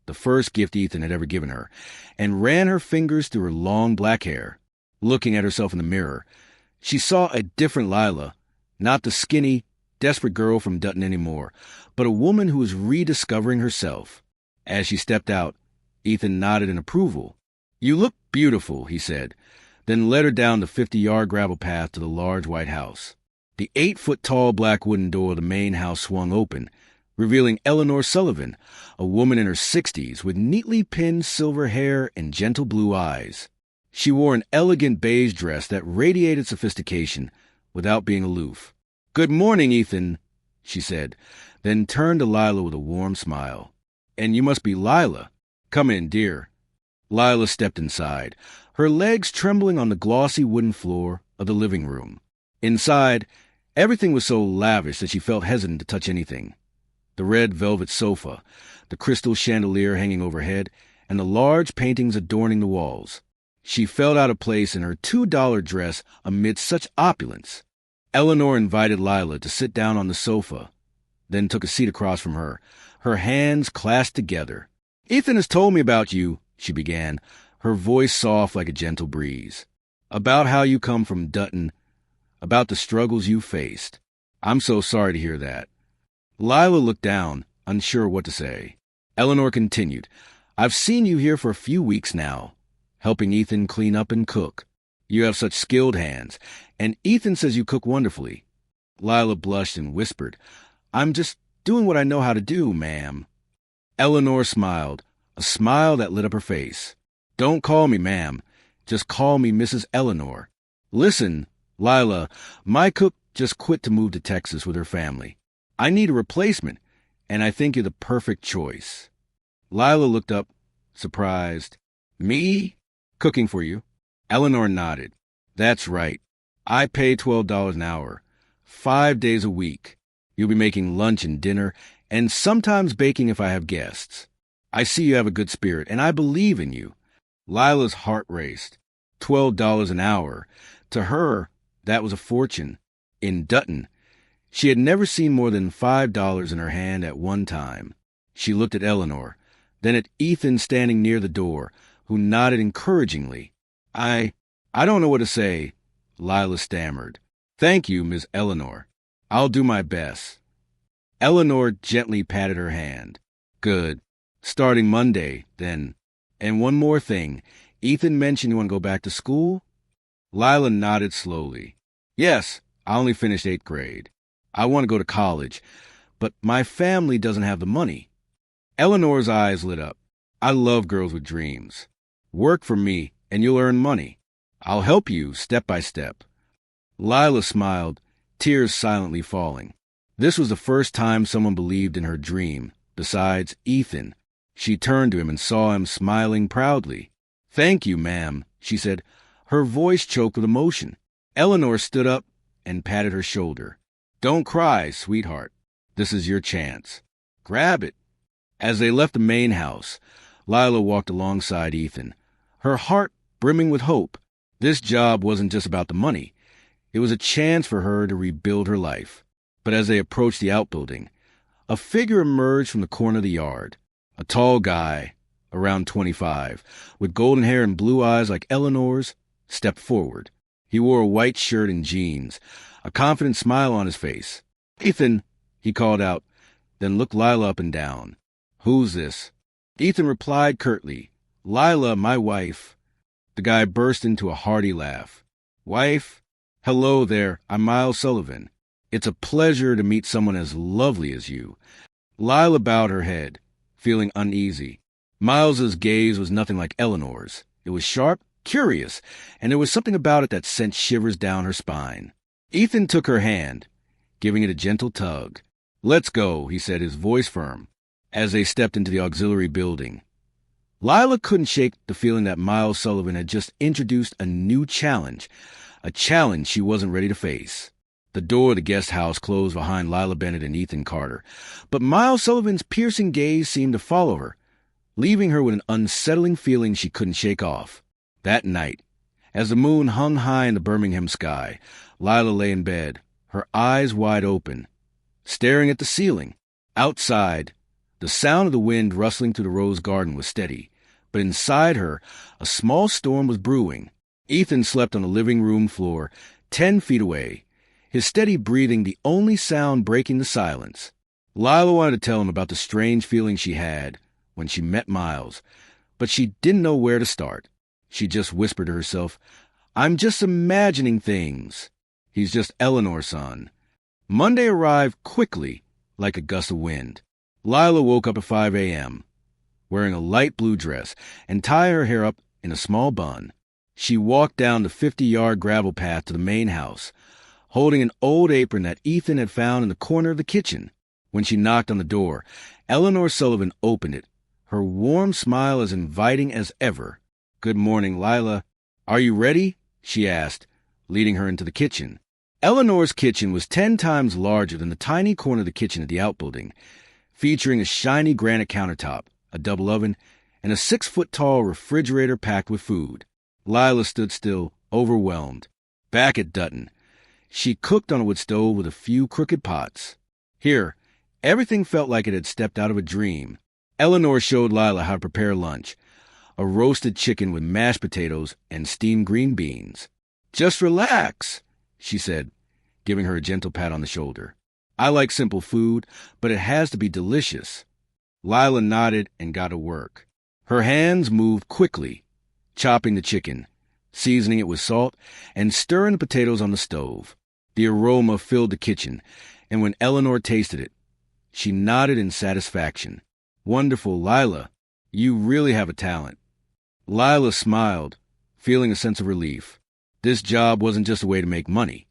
the first gift Ethan had ever given her, and ran her fingers through her long black hair. Looking at herself in the mirror, she saw a different Lila, not the skinny, desperate girl from Dutton anymore, but a woman who was rediscovering herself. As she stepped out, Ethan nodded in approval. "You look beautiful," he said, then led her down the 50-yard gravel path to the large white house. The 8-foot-tall black wooden door of the main house swung open, revealing Eleanor Sullivan, a woman in her 60s with neatly pinned silver hair and gentle blue eyes. She wore an elegant beige dress that radiated sophistication without being aloof. "Good morning, Ethan," she said, then turned to Lila with a warm smile. "And you must be Lila. Come in, dear." Lila stepped inside, her legs trembling on the glossy wooden floor of the living room. Inside, everything was so lavish that she felt hesitant to touch anything. The red velvet sofa, the crystal chandelier hanging overhead, and the large paintings adorning the walls. She felt out of place in her $2 dress amidst such opulence. Eleanor invited Lila to sit down on the sofa, then took a seat across from her, her hands clasped together. "Ethan has told me about you," she began, her voice soft like a gentle breeze. "About how you come from Dutton, about the struggles you faced. I'm so sorry to hear that." Lila looked down, unsure what to say. Eleanor continued, "I've seen you here for a few weeks now, helping Ethan clean up and cook. You have such skilled hands, and Ethan says you cook wonderfully." Lila blushed and whispered, "I'm just doing what I know how to do, ma'am." Eleanor smiled, a smile that lit up her face. "Don't call me ma'am. Just call me Mrs. Eleanor. Listen, Lila, my cook just quit to move to Texas with her family. I need a replacement, and I think you're the perfect choice." Lila looked up, surprised. "Me? Cooking for you?" Eleanor nodded. "That's right. I pay $12 an hour, 5 days a week. You'll be making lunch and dinner, and sometimes baking if I have guests. I see you have a good spirit, and I believe in you." Lila's heart raced. $12 an hour. To her, that was a fortune. In Dutton, she had never seen more than $5 in her hand at one time. She looked at Eleanor, then at Ethan standing near the door, who nodded encouragingly. I don't know what to say," Lila stammered. "Thank you, Miss Eleanor. I'll do my best." Eleanor gently patted her hand. "Good. Starting Monday, then. And one more thing. Ethan mentioned you want to go back to school?" Lila nodded slowly. "Yes, I only finished 8th grade. I want to go to college, but my family doesn't have the money." Eleanor's eyes lit up. "I love girls with dreams. Work for me, and you'll earn money. I'll help you step by step." Lila smiled, tears silently falling. This was the first time someone believed in her dream, besides Ethan. She turned to him and saw him smiling proudly. "Thank you, ma'am," she said, her voice choked with emotion. Eleanor stood up and patted her shoulder. "Don't cry, sweetheart. This is your chance. Grab it." As they left the main house, Lila walked alongside Ethan, her heart brimming with hope. This job wasn't just about the money. It was a chance for her to rebuild her life. But as they approached the outbuilding, a figure emerged from the corner of the yard. A tall guy, around 25, with golden hair and blue eyes like Eleanor's, stepped forward. He wore a white shirt and jeans, a confident smile on his face. "Ethan," he called out, then looked Lila up and down. "Who's this?" Ethan replied curtly, "Lila, my wife." The guy burst into a hearty laugh. "Wife? Hello there, I'm Miles Sullivan. It's a pleasure to meet someone as lovely as you." Lila bowed her head, feeling uneasy. Miles's gaze was nothing like Eleanor's. It was sharp, curious, and there was something about it that sent shivers down her spine. Ethan took her hand, giving it a gentle tug. "Let's go," he said, his voice firm, as they stepped into the auxiliary building. Lila couldn't shake the feeling that Miles Sullivan had just introduced a new challenge, a challenge she wasn't ready to face. The door of the guest house closed behind Lila Bennett and Ethan Carter, but Miles Sullivan's piercing gaze seemed to follow her, leaving her with an unsettling feeling she couldn't shake off. That night, as the moon hung high in the Birmingham sky, Lila lay in bed, her eyes wide open, staring at the ceiling. Outside, the sound of the wind rustling through the rose garden was steady, but inside her, a small storm was brewing. Ethan slept on the living room floor, 10 feet away, his steady breathing the only sound breaking the silence. Lila wanted to tell him about the strange feeling she had when she met Miles, but she didn't know where to start. She just whispered to herself, "I'm just imagining things. He's just Eleanor's son." Monday arrived quickly, like a gust of wind. Lila woke up at 5 a.m., wearing a light blue dress, and tied her hair up in a small bun. She walked down the 50-yard gravel path to the main house, holding an old apron that Ethan had found in the corner of the kitchen. When she knocked on the door, Eleanor Sullivan opened it, her warm smile as inviting as ever. "Good morning, Lila. Are you ready?" she asked, leading her into the kitchen. Eleanor's kitchen was 10 times larger than the tiny corner of the kitchen at the outbuilding, featuring a shiny granite countertop, a double oven, and a 6-foot-tall refrigerator packed with food. Lila stood still, overwhelmed. Back at Dutton, she cooked on a wood stove with a few crooked pots. Here, everything felt like it had stepped out of a dream. Eleanor showed Lila how to prepare lunch, a roasted chicken with mashed potatoes and steamed green beans. "Just relax," she said, giving her a gentle pat on the shoulder. "I like simple food, but it has to be delicious." Lila nodded and got to work. Her hands moved quickly, chopping the chicken, seasoning it with salt, and stirring the potatoes on the stove. The aroma filled the kitchen, and when Eleanor tasted it, she nodded in satisfaction. "Wonderful, Lila. You really have a talent." Lila smiled, feeling a sense of relief. This job wasn't just a way to make money.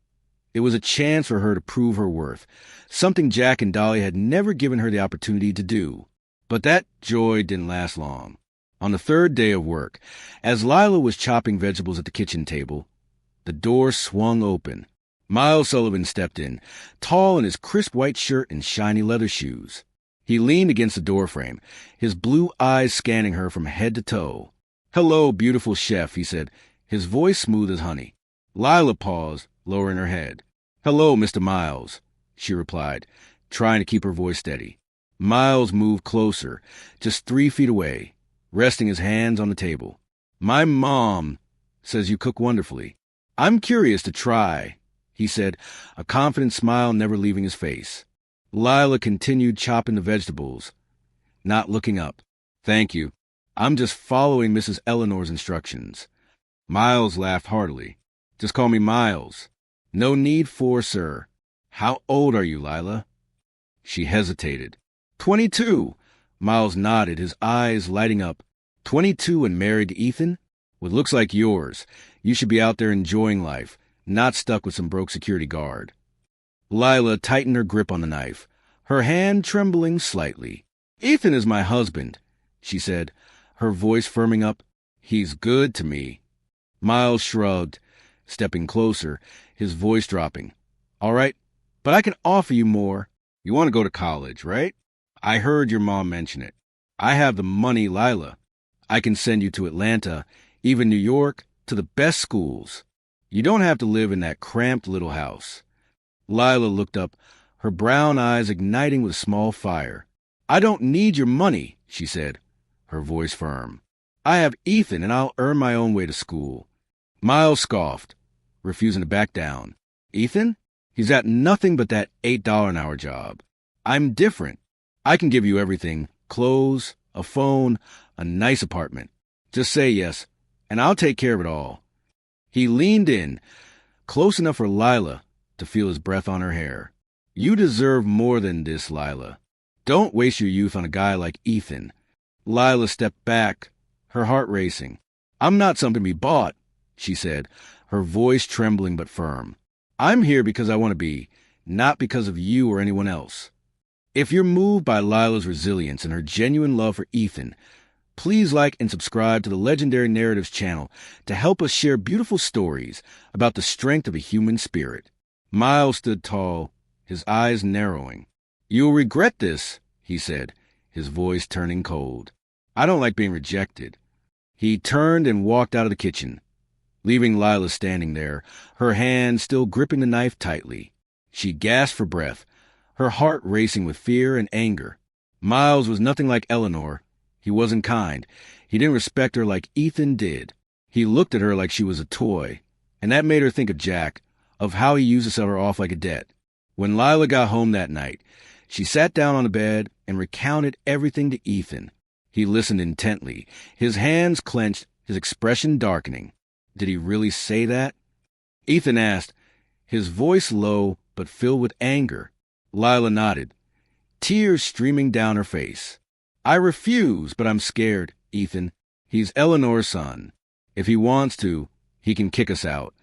It was a chance for her to prove her worth, something Jack and Dolly had never given her the opportunity to do. But that joy didn't last long. On the 3rd day of work, as Lila was chopping vegetables at the kitchen table, the door swung open. Miles Sullivan stepped in, tall in his crisp white shirt and shiny leather shoes. He leaned against the doorframe, his blue eyes scanning her from head to toe. "Hello, beautiful chef," he said, his voice smooth as honey. Lila paused, lowering her head. "Hello, Mr. Miles," she replied, trying to keep her voice steady. Miles moved closer, just 3 feet away, resting his hands on the table. "My mom says you cook wonderfully. I'm curious to try," he said, a confident smile never leaving his face. Lila continued chopping the vegetables, not looking up. "Thank you. I'm just following Mrs. Eleanor's instructions." Miles laughed heartily. "Just call me Miles." "No need for, sir. How old are you, Lila?" She hesitated. 22. Miles nodded, his eyes lighting up. 22 and married to Ethan? What looks like yours. You should be out there enjoying life, not stuck with some broke security guard. Lila tightened her grip on the knife, her hand trembling slightly. "Ethan is my husband," she said, her voice firming up. "He's good to me." Miles shrugged, stepping closer, his voice dropping. "All right, but I can offer you more. You want to go to college, right? I heard your mom mention it. I have the money, Lila. I can send you to Atlanta, even New York, to the best schools. You don't have to live in that cramped little house." Lila looked up, her brown eyes igniting with a small fire. "I don't need your money," she said, her voice firm. "I have Ethan, and I'll earn my own way to school." Miles scoffed, refusing to back down. "Ethan? He's got nothing but that $8 an hour job. I'm different. I can give you everything, clothes, a phone, a nice apartment. Just say yes, and I'll take care of it all." He leaned in, close enough for Lila to feel his breath on her hair. "You deserve more than this, Lila. Don't waste your youth on a guy like Ethan." Lila stepped back, her heart racing. "I'm not something to be bought," she said, her voice trembling but firm. "I'm here because I want to be, not because of you or anyone else." If you're moved by Lila's resilience and her genuine love for Ethan, please like and subscribe to the Legendary Narratives channel to help us share beautiful stories about the strength of a human spirit. Miles stood tall, his eyes narrowing. "You'll regret this," he said, his voice turning cold. "I don't like being rejected." He turned and walked out of the kitchen, leaving Lila standing there, her hand still gripping the knife tightly. She gasped for breath, her heart racing with fear and anger. Miles was nothing like Eleanor. He wasn't kind. He didn't respect her like Ethan did. He looked at her like she was a toy, and that made her think of Jack, of how he used to sell her off like a debt. When Lila got home that night, she sat down on the bed and recounted everything to Ethan. He listened intently, his hands clenched, his expression darkening. Did he really say that? Ethan asked, his voice low but filled with anger. Lila nodded, tears streaming down her face. I refuse, but I'm scared, Ethan. He's Eleanor's son. If he wants to, he can kick us out.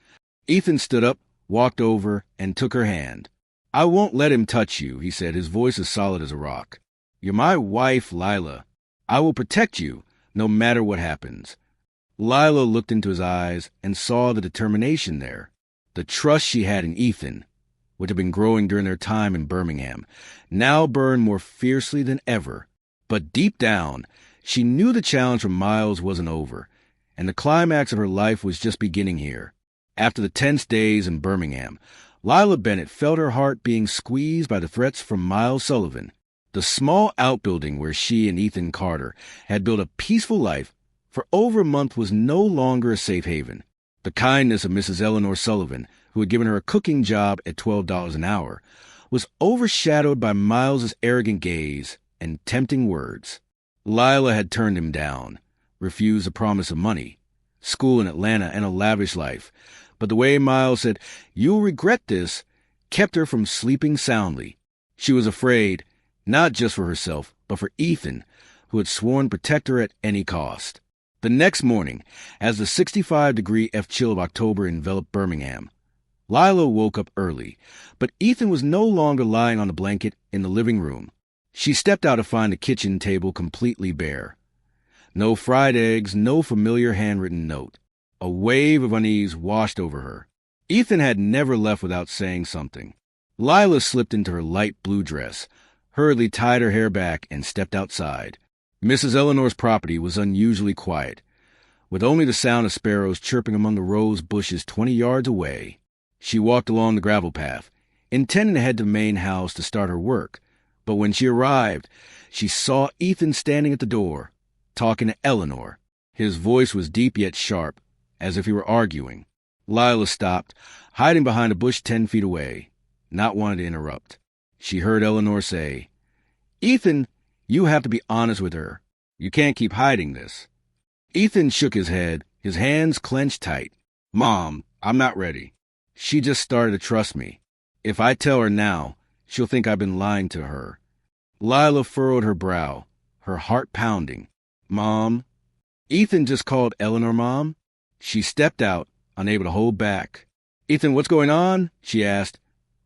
Ethan stood up, walked over, and took her hand. I won't let him touch you, he said, his voice as solid as a rock. You're my wife, Lila. I will protect you, no matter what happens. Lila looked into his eyes and saw the determination there. The trust she had in Ethan, which had been growing during their time in Birmingham, now burned more fiercely than ever. But deep down, she knew the challenge from Miles wasn't over, and the climax of her life was just beginning here. After the tense days in Birmingham, Lila Bennett felt her heart being squeezed by the threats from Miles Sullivan. The small outbuilding where she and Ethan Carter had built a peaceful life for over a month was no longer a safe haven. The kindness of Mrs. Eleanor Sullivan, who had given her a cooking job at $12 an hour, was overshadowed by Miles's arrogant gaze and tempting words. Lila had turned him down, refused the promise of money, school in Atlanta, and a lavish life. But the way Miles said, "You'll regret this," kept her from sleeping soundly. She was afraid, not just for herself, but for Ethan, who had sworn to protect her at any cost. The next morning, as the 65-degree F-chill of October enveloped Birmingham, Lila woke up early, but Ethan was no longer lying on the blanket in the living room. She stepped out to find the kitchen table completely bare. No fried eggs, no familiar handwritten note. A wave of unease washed over her. Ethan had never left without saying something. Lila slipped into her light blue dress, hurriedly tied her hair back, and stepped outside. Mrs. Eleanor's property was unusually quiet, with only the sound of sparrows chirping among the rose bushes 20 yards away. She walked along the gravel path, intending to head to the main house to start her work, but when she arrived, she saw Ethan standing at the door, talking to Eleanor. His voice was deep yet sharp, as if he were arguing. Lila stopped, hiding behind a bush 10 feet away, not wanting to interrupt. She heard Eleanor say, "Ethan, you have to be honest with her. You can't keep hiding this." Ethan shook his head, his hands clenched tight. "Mom, I'm not ready. She just started to trust me. If I tell her now, she'll think I've been lying to her." Lila furrowed her brow, her heart pounding. "Mom?" Ethan just called Eleanor Mom. She stepped out, unable to hold back. "Ethan, what's going on?" she asked,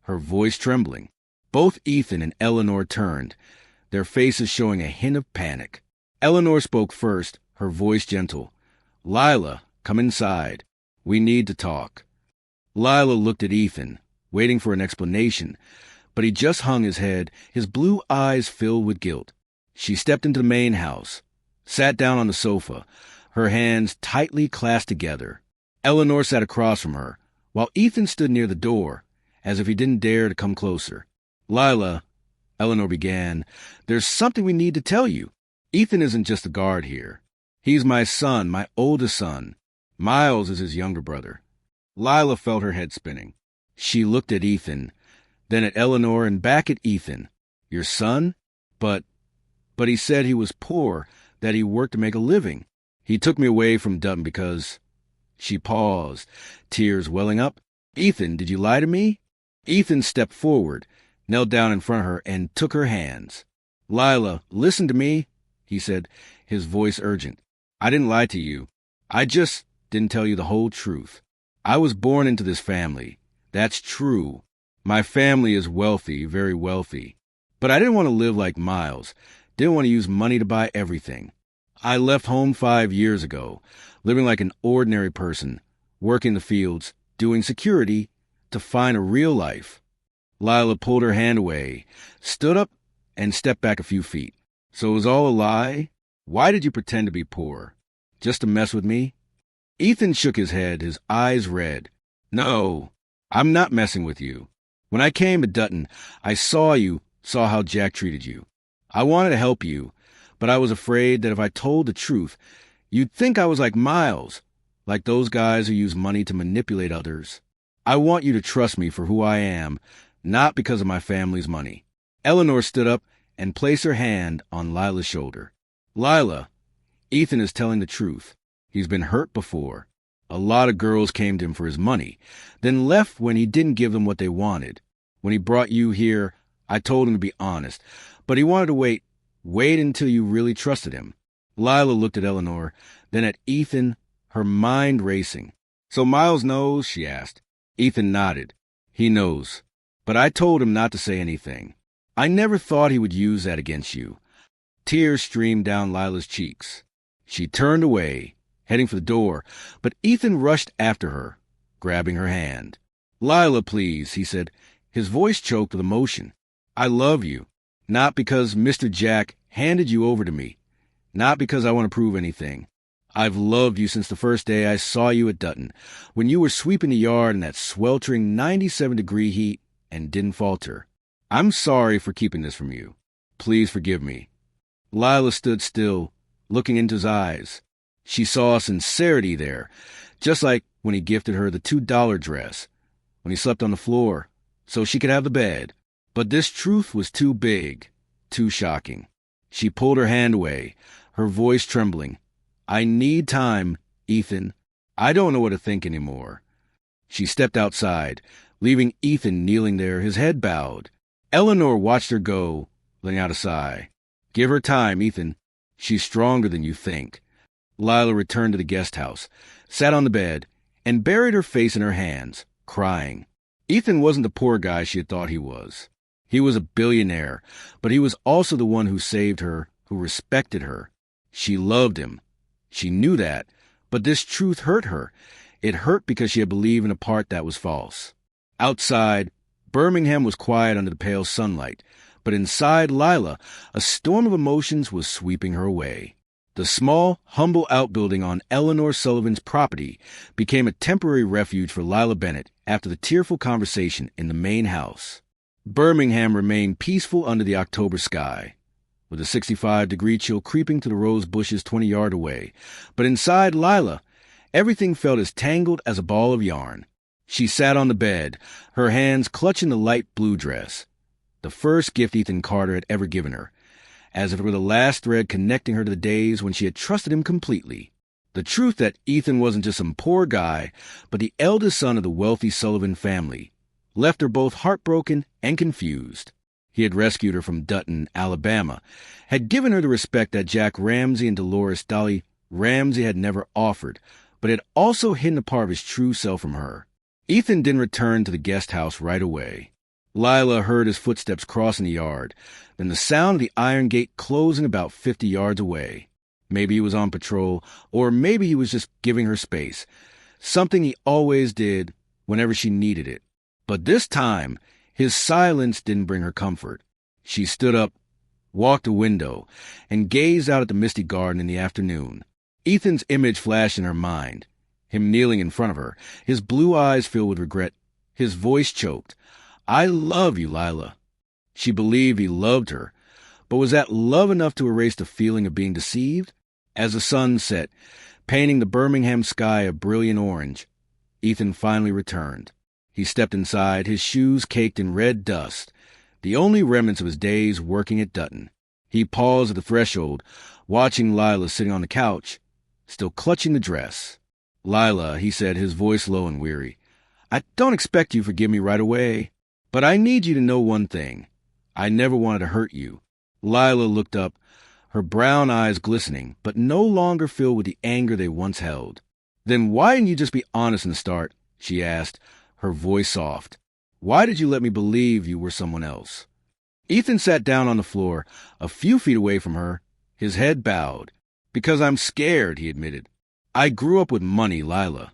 her voice trembling. Both Ethan and Eleanor turned, their faces showing a hint of panic. Eleanor spoke first, her voice gentle. "Lila, come inside. We need to talk." Lila looked at Ethan, waiting for an explanation, but he just hung his head, his blue eyes filled with guilt. She stepped into the main house, sat down on the sofa, her hands tightly clasped together. Eleanor sat across from her, while Ethan stood near the door, as if he didn't dare to come closer. "Lila," Eleanor began, "there's something we need to tell you. Ethan isn't just a guard here. He's my son, my oldest son. Miles is his younger brother." Lila felt her head spinning. She looked at Ethan, then at Eleanor and back at Ethan. "Your son? But he said he was poor, that he worked to make a living. He took me away from Dutton because—" She paused, tears welling up. "Ethan, did you lie to me?" Ethan stepped forward, knelt down in front of her, and took her hands. "Lila, listen to me," he said, his voice urgent. "I didn't lie to you. I just didn't tell you the whole truth. I was born into this family. That's true. My family is wealthy, very wealthy. But I didn't want to live like Miles, didn't want to use money to buy everything. I left home 5 years ago, living like an ordinary person, working the fields, doing security, to find a real life." Lila pulled her hand away, stood up, and stepped back a few feet. "So it was all a lie? Why did you pretend to be poor? Just to mess with me?" Ethan shook his head, his eyes red. "No, I'm not messing with you. When I came to Dutton, I saw how Jack treated you. I wanted to help you, but I was afraid that if I told the truth, you'd think I was like Miles, like those guys who use money to manipulate others. I want you to trust me for who I am, not because of my family's money. Eleanor stood up and placed her hand on Lila's shoulder. Lila, Ethan is telling the truth. He's been hurt before. A lot of girls came to him for his money, then left when he didn't give them what they wanted. When he brought you here, I told him to be honest, but he wanted to wait until you really trusted him. Lila looked at Eleanor, then at Ethan, her mind racing. So Miles knows, she asked. Ethan nodded. He knows. But I told him not to say anything. I never thought he would use that against you. Tears streamed down Lila's cheeks. She turned away, heading for the door, but Ethan rushed after her, grabbing her hand. Lila, please, he said, his voice choked with emotion. I love you, not because Mr. Jack handed you over to me, not because I want to prove anything. I've loved you since the first day I saw you at Dutton, when you were sweeping the yard in that sweltering 97-degree heat and didn't falter. I'm sorry for keeping this from you. Please forgive me. Lila stood still, looking into his eyes. She saw sincerity there, just like when he gifted her the $2 dress, when he slept on the floor, so she could have the bed. But this truth was too big, too shocking. She pulled her hand away, her voice trembling. I need time, Ethan. I don't know what to think anymore. She stepped outside, leaving Ethan kneeling there, his head bowed. Eleanor watched her go, letting out a sigh. Give her time, Ethan. She's stronger than you think. Lila returned to the guest house, sat on the bed, and buried her face in her hands, crying. Ethan wasn't the poor guy she had thought he was. He was a billionaire, but he was also the one who saved her, who respected her. She loved him. She knew that, but this truth hurt her. It hurt because she had believed in a part that was false. Outside, Birmingham was quiet under the pale sunlight, but inside Lila, a storm of emotions was sweeping her away. The small, humble outbuilding on Eleanor Sullivan's property became a temporary refuge for Lila Bennett after the tearful conversation in the main house. Birmingham remained peaceful under the October sky, with a 65-degree chill creeping through the rose bushes 20 yards away. But inside Lila, everything felt as tangled as a ball of yarn. She sat on the bed, her hands clutching the light blue dress, the first gift Ethan Carter had ever given her, as if it were the last thread connecting her to the days when she had trusted him completely. The truth that Ethan wasn't just some poor guy, but the eldest son of the wealthy Sullivan family, left her both heartbroken and confused. He had rescued her from Dutton, Alabama, had given her the respect that Jack Ramsey and Dolores Dolly Ramsey had never offered, but had also hidden a part of his true self from her. Ethan didn't return to the guest house right away. Lila heard his footsteps crossing the yard, then the sound of the iron gate closing about 50 yards away. Maybe he was on patrol, or maybe he was just giving her space, something he always did whenever she needed it. But this time, his silence didn't bring her comfort. She stood up, walked to a window, and gazed out at the misty garden in the afternoon. Ethan's image flashed in her mind, him kneeling in front of her, his blue eyes filled with regret, his voice choked. I love you, Lila. She believed he loved her, but was that love enough to erase the feeling of being deceived? As the sun set, painting the Birmingham sky a brilliant orange, Ethan finally returned. He stepped inside, his shoes caked in red dust, the only remnants of his days working at Dutton. He paused at the threshold, watching Lila sitting on the couch, still clutching the dress. Lila, he said, his voice low and weary, I don't expect you to forgive me right away, but I need you to know one thing. I never wanted to hurt you. Lila looked up, her brown eyes glistening, but no longer filled with the anger they once held. Then why didn't you just be honest in the start? She asked, her voice soft. Why did you let me believe you were someone else? Ethan sat down on the floor, a few feet away from her, his head bowed. Because I'm scared, he admitted. I grew up with money, Lila,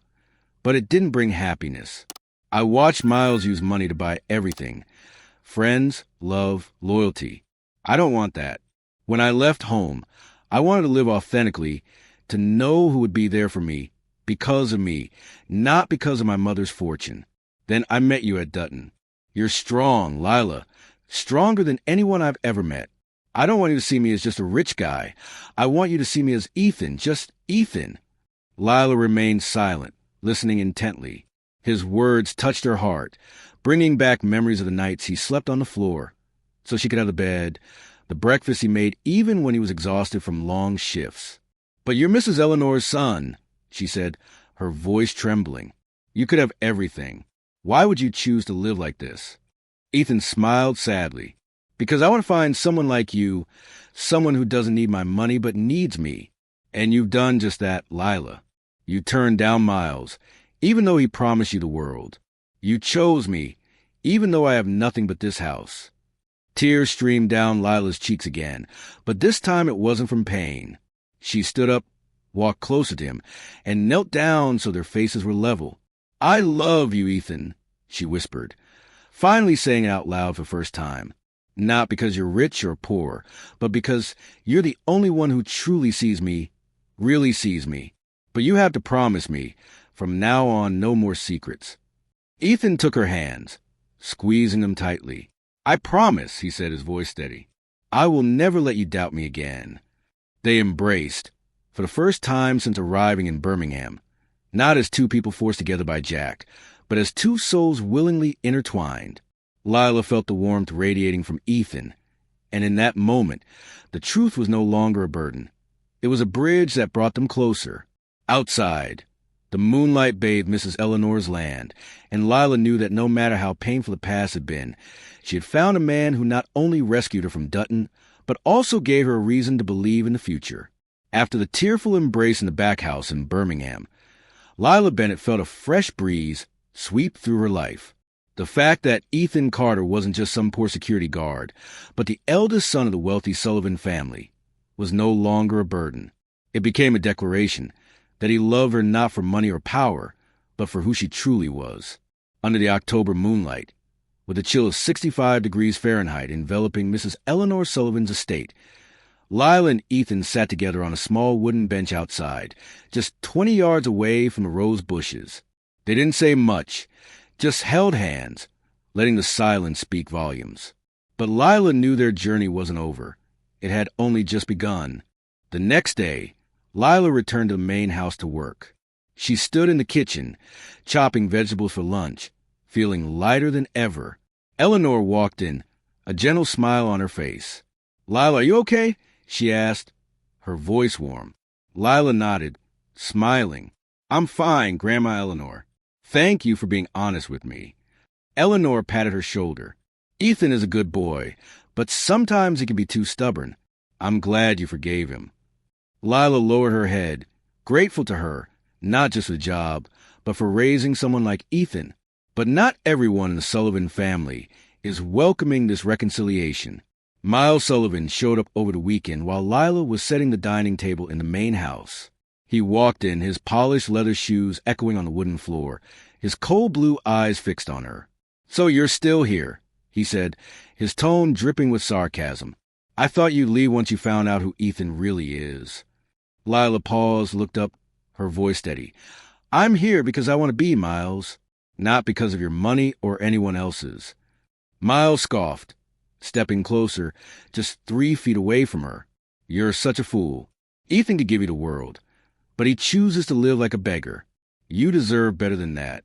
but it didn't bring happiness. I watched Miles use money to buy everything. Friends, love, loyalty. I don't want that. When I left home, I wanted to live authentically, to know who would be there for me, because of me, not because of my mother's fortune. Then I met you at Dutton. You're strong, Lila, stronger than anyone I've ever met. I don't want you to see me as just a rich guy. I want you to see me as Ethan, just Ethan. Lila remained silent, listening intently. His words touched her heart, bringing back memories of the nights he slept on the floor so she could have the bed, the breakfast he made even when he was exhausted from long shifts. "But you're Mrs. Eleanor's son," she said, her voice trembling. "You could have everything. Why would you choose to live like this?" Ethan smiled sadly. "Because I want to find someone like you, someone who doesn't need my money but needs me. And you've done just that, Lila. You turned down Miles, even though he promised you the world. You chose me, even though I have nothing but this house." Tears streamed down Lila's cheeks again, but this time it wasn't from pain. She stood up, walked closer to him, and knelt down so their faces were level. "I love you, Ethan," she whispered, finally saying it out loud for the first time. "Not because you're rich or poor, but because you're the only one who truly sees me, really sees me. But you have to promise me, from now on, no more secrets." Ethan took her hands, squeezing them tightly. "I promise," he said, his voice steady. "I will never let you doubt me again." They embraced, for the first time since arriving in Birmingham, not as two people forced together by Jack, but as two souls willingly intertwined. Lila felt the warmth radiating from Ethan, and in that moment, the truth was no longer a burden. It was a bridge that brought them closer. Outside, the moonlight bathed Mrs. Eleanor's land, and Lila knew that no matter how painful the past had been, she had found a man who not only rescued her from Dutton, but also gave her a reason to believe in the future. After the tearful embrace in the back house in Birmingham, Lila Bennett felt a fresh breeze sweep through her life. The fact that Ethan Carter wasn't just some poor security guard, but the eldest son of the wealthy Sullivan family, was no longer a burden. It became a declaration that he loved her not for money or power, but for who she truly was. Under the October moonlight, with a chill of 65 degrees Fahrenheit enveloping Mrs. Eleanor Sullivan's estate, Lila and Ethan sat together on a small wooden bench outside, just 20 yards away from the rose bushes. They didn't say much, just held hands, letting the silence speak volumes. But Lila knew their journey wasn't over. It had only just begun. The next day, Lila returned to the main house to work. She stood in the kitchen, chopping vegetables for lunch, feeling lighter than ever. Eleanor walked in, a gentle smile on her face. "Lila, are you okay?" she asked, her voice warm. Lila nodded, smiling. "I'm fine, Grandma Eleanor. Thank you for being honest with me." Eleanor patted her shoulder. "Ethan is a good boy, but sometimes he can be too stubborn. I'm glad you forgave him." Lila lowered her head, grateful to her, not just for the job, but for raising someone like Ethan. But not everyone in the Sullivan family is welcoming this reconciliation. Miles Sullivan showed up over the weekend while Lila was setting the dining table in the main house. He walked in, his polished leather shoes echoing on the wooden floor, his cold blue eyes fixed on her. "So you're still here," he said, his tone dripping with sarcasm. "I thought you'd leave once you found out who Ethan really is." Lila paused, looked up, her voice steady. "I'm here because I want to be, Miles, not because of your money or anyone else's." Miles scoffed, stepping closer, just 3 feet away from her. "You're such a fool. Ethan could give you the world, but he chooses to live like a beggar. You deserve better than that."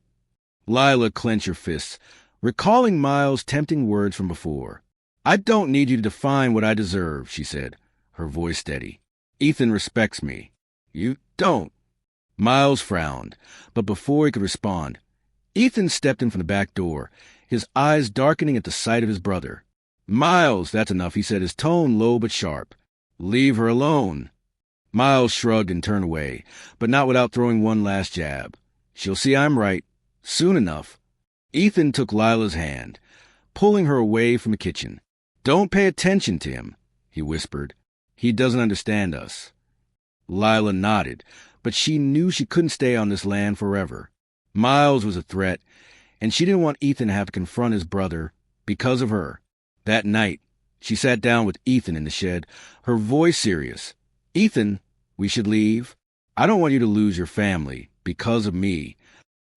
Lila clenched her fists, recalling Miles' tempting words from before. "I don't need you to define what I deserve," she said, her voice steady. "Ethan respects me." "You don't." Miles frowned, but before he could respond, Ethan stepped in from the back door, his eyes darkening at the sight of his brother. "Miles, that's enough," he said, his tone low but sharp. "Leave her alone." Miles shrugged and turned away, but not without throwing one last jab. "She'll see I'm right, soon enough." Ethan took Lila's hand, pulling her away from the kitchen. "Don't pay attention to him," he whispered. "He doesn't understand us." Lila nodded, but she knew she couldn't stay on this land forever. Miles was a threat, and she didn't want Ethan to have to confront his brother because of her. That night, she sat down with Ethan in the shed, her voice serious. "Ethan, we should leave. I don't want you to lose your family because of me."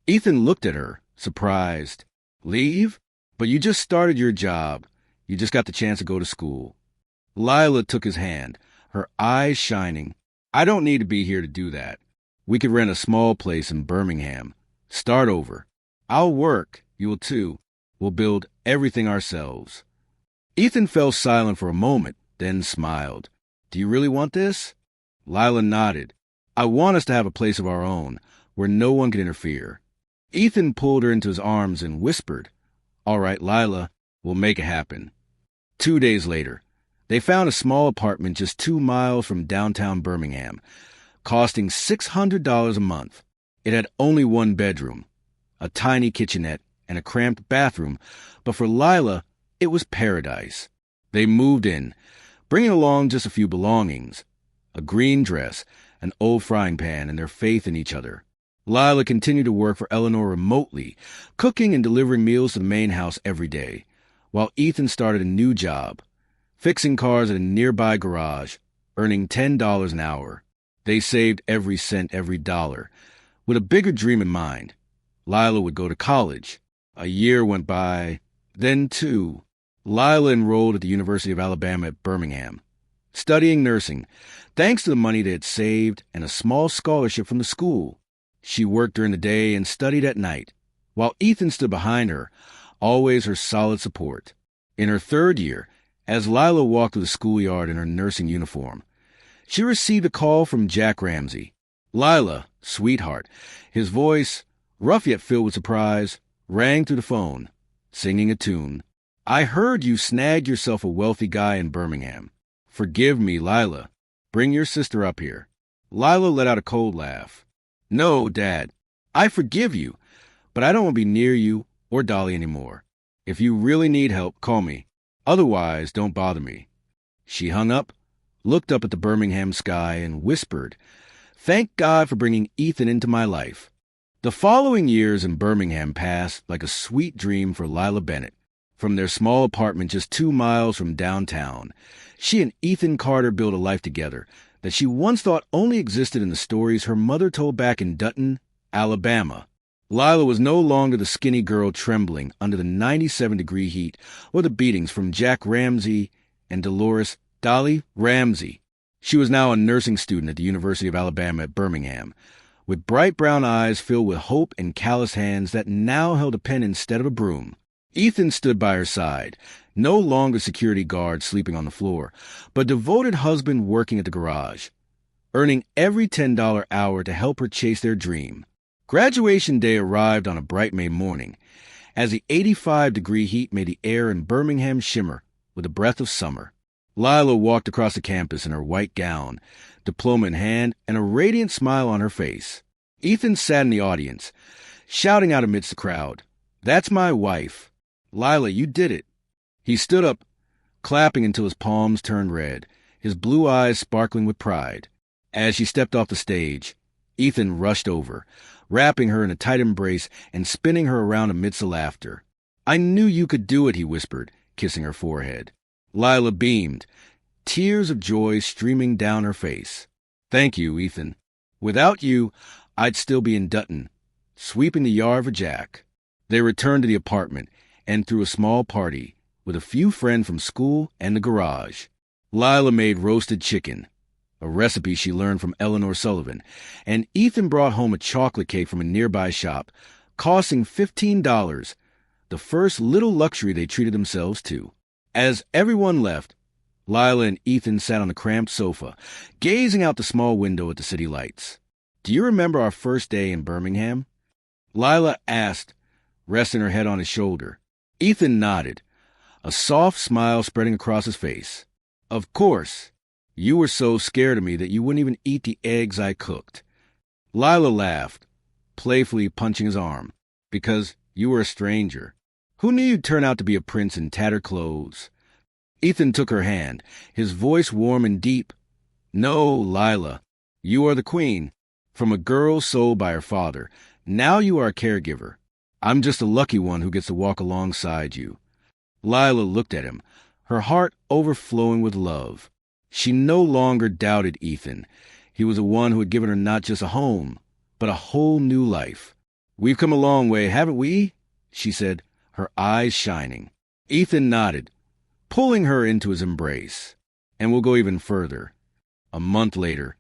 Ethan looked at her, surprised. "Leave? But you just started your job. You just got the chance to go to school." Lila took his hand, her eyes shining. "I don't need to be here to do that. We could rent a small place in Birmingham. Start over. I'll work. You will too. We'll build everything ourselves. Ethan fell silent for a moment, then smiled. Do you really want this? Lila nodded. I want us to have a place of our own, where no one can interfere. Ethan pulled her into his arms and whispered, All right, Lila, we'll make it happen. 2 days later, they found a small apartment just 2 miles from downtown Birmingham, costing $600 a month. It had only one bedroom, a tiny kitchenette, and a cramped bathroom, but for Lila, it was paradise. They moved in, bringing along just a few belongings, a green dress, an old frying pan, and their faith in each other. Lila continued to work for Eleanor remotely, cooking and delivering meals to the main house every day, while Ethan started a new job, fixing cars at a nearby garage, earning $10 an hour. They saved every cent, every dollar, with a bigger dream in mind. Lila would go to college. A year went by, then 2. Lila enrolled at the University of Alabama at Birmingham, studying nursing, thanks to the money they had saved and a small scholarship from the school. She worked during the day and studied at night, while Ethan stood behind her, always her solid support. In her 3rd year, as Lila walked through the schoolyard in her nursing uniform, she received a call from Jack Ramsey. Lila, sweetheart, his voice, rough yet filled with surprise, rang through the phone, singing a tune. I heard you snagged yourself a wealthy guy in Birmingham. Forgive me, Lila. Bring your sister up here. Lila let out a cold laugh. No, Dad, I forgive you, but I don't want to be near you or Dolly anymore. If you really need help, call me. Otherwise, don't bother me. She hung up, looked up at the Birmingham sky, and whispered, Thank God for bringing Ethan into my life. The following years in Birmingham passed like a sweet dream for Lila Bennett. From their small apartment just 2 miles from downtown, she and Ethan Carter built a life together that she once thought only existed in the stories her mother told back in Dutton, Alabama. Lila was no longer the skinny girl trembling under the 97-degree heat or the beatings from Jack Ramsey and Dolores Dolly Ramsey. She was now a nursing student at the University of Alabama at Birmingham, with bright brown eyes filled with hope and calloused hands that now held a pen instead of a broom. Ethan stood by her side, no longer security guard sleeping on the floor, but devoted husband working at the garage, earning every $10 hour to help her chase their dream. Graduation day arrived on a bright May morning, as the 85-degree heat made the air in Birmingham shimmer with a breath of summer. Lila walked across the campus in her white gown, diploma in hand, and a radiant smile on her face. Ethan sat in the audience, shouting out amidst the crowd, That's my wife. Lila, you did it. He stood up, clapping until his palms turned red, his blue eyes sparkling with pride. As she stepped off the stage, Ethan rushed over, wrapping her in a tight embrace and spinning her around amidst the laughter. I knew you could do it, he whispered, kissing her forehead. Lila beamed, tears of joy streaming down her face. Thank you, Ethan. Without you, I'd still be in Dutton, sweeping the yard for Jack. They returned to the apartment and threw a small party with a few friends from school and the garage. Lila made roasted chicken, a recipe she learned from Eleanor Sullivan, and Ethan brought home a chocolate cake from a nearby shop, costing $15, the first little luxury they treated themselves to. As everyone left, Lila and Ethan sat on the cramped sofa, gazing out the small window at the city lights. Do you remember our first day in Birmingham? Lila asked, resting her head on his shoulder. Ethan nodded, a soft smile spreading across his face. Of course. You were so scared of me that you wouldn't even eat the eggs I cooked. Lila laughed, playfully punching his arm, because you were a stranger. Who knew you'd turn out to be a prince in tattered clothes? Ethan took her hand, his voice warm and deep. No, Lila, you are the queen. From a girl sold by her father, now you are a caregiver. I'm just a lucky one who gets to walk alongside you. Lila looked at him, her heart overflowing with love. She no longer doubted Ethan. He was the one who had given her not just a home, but a whole new life. We've come a long way, haven't we? She said, her eyes shining. Ethan nodded, pulling her into his embrace. And we'll go even further. A month later,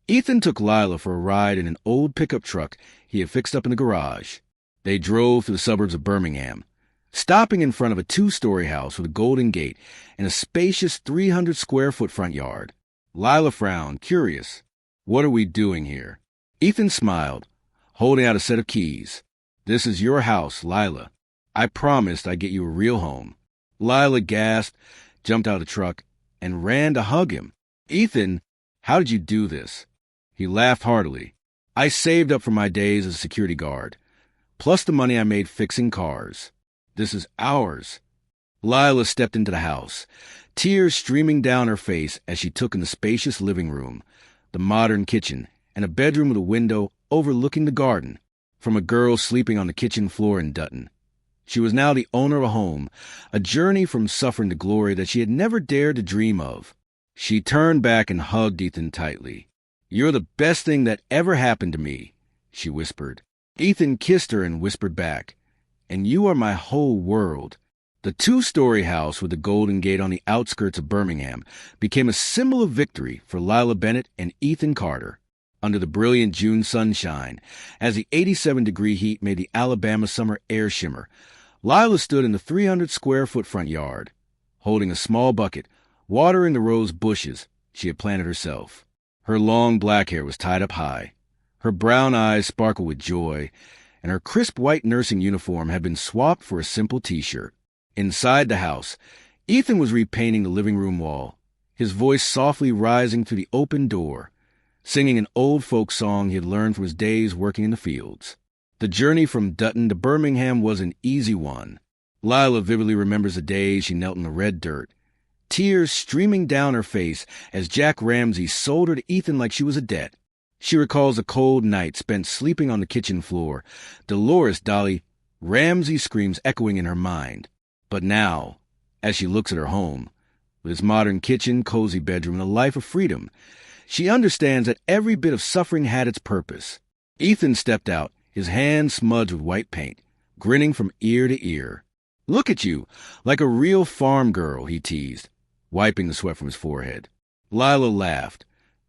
Ethan took Lila for a ride in an old pickup truck he had fixed up in the garage. They drove through the suburbs of Birmingham, stopping in front of a 2-story house with a golden gate and a spacious 300-square-foot front yard. Lila frowned, curious. "What are we doing here?" Ethan smiled, holding out a set of keys. "This is your house, Lila. I promised I'd get you a real home." Lila gasped, jumped out of the truck, and ran to hug him. "Ethan, how did you do this?" He laughed heartily. "I saved up for my days as a security guard, plus the money I made fixing cars. This is ours." Lila stepped into the house, tears streaming down her face as she took in the spacious living room, the modern kitchen, and a bedroom with a window overlooking the garden. From a girl sleeping on the kitchen floor in Dutton, she was now the owner of a home, a journey from suffering to glory that she had never dared to dream of. She turned back and hugged Ethan tightly. "You're the best thing that ever happened to me," she whispered. Ethan kissed her and whispered back, "And you are my whole world." The 2-story house with the golden gate on the outskirts of Birmingham became a symbol of victory for Lila Bennett and Ethan Carter. Under the brilliant June sunshine, as the 87-degree heat made the Alabama summer air shimmer, Lila stood in the 300-square-foot front yard, holding a small bucket, watering the rose bushes she had planted herself. Her long black hair was tied up high. Her brown eyes sparkled with joy, and her crisp white nursing uniform had been swapped for a simple T-shirt. Inside the house, Ethan was repainting the living room wall, his voice softly rising through the open door, singing an old folk song he had learned from his days working in the fields. The journey from Dutton to Birmingham was an easy one. Lila vividly remembers the days she knelt in the red dirt, tears streaming down her face as Jack Ramsey sold her to Ethan like she was a debt. She recalls a cold night spent sleeping on the kitchen floor, Dolores Dolly Ramsey screams echoing in her mind. But now, as she looks at her home, with its modern kitchen, cozy bedroom, and a life of freedom, she understands that every bit of suffering had its purpose. Ethan stepped out, his hands smudged with white paint, grinning from ear to ear. "Look at you, like a real farm girl," he teased, wiping the sweat from his forehead. Lila laughed,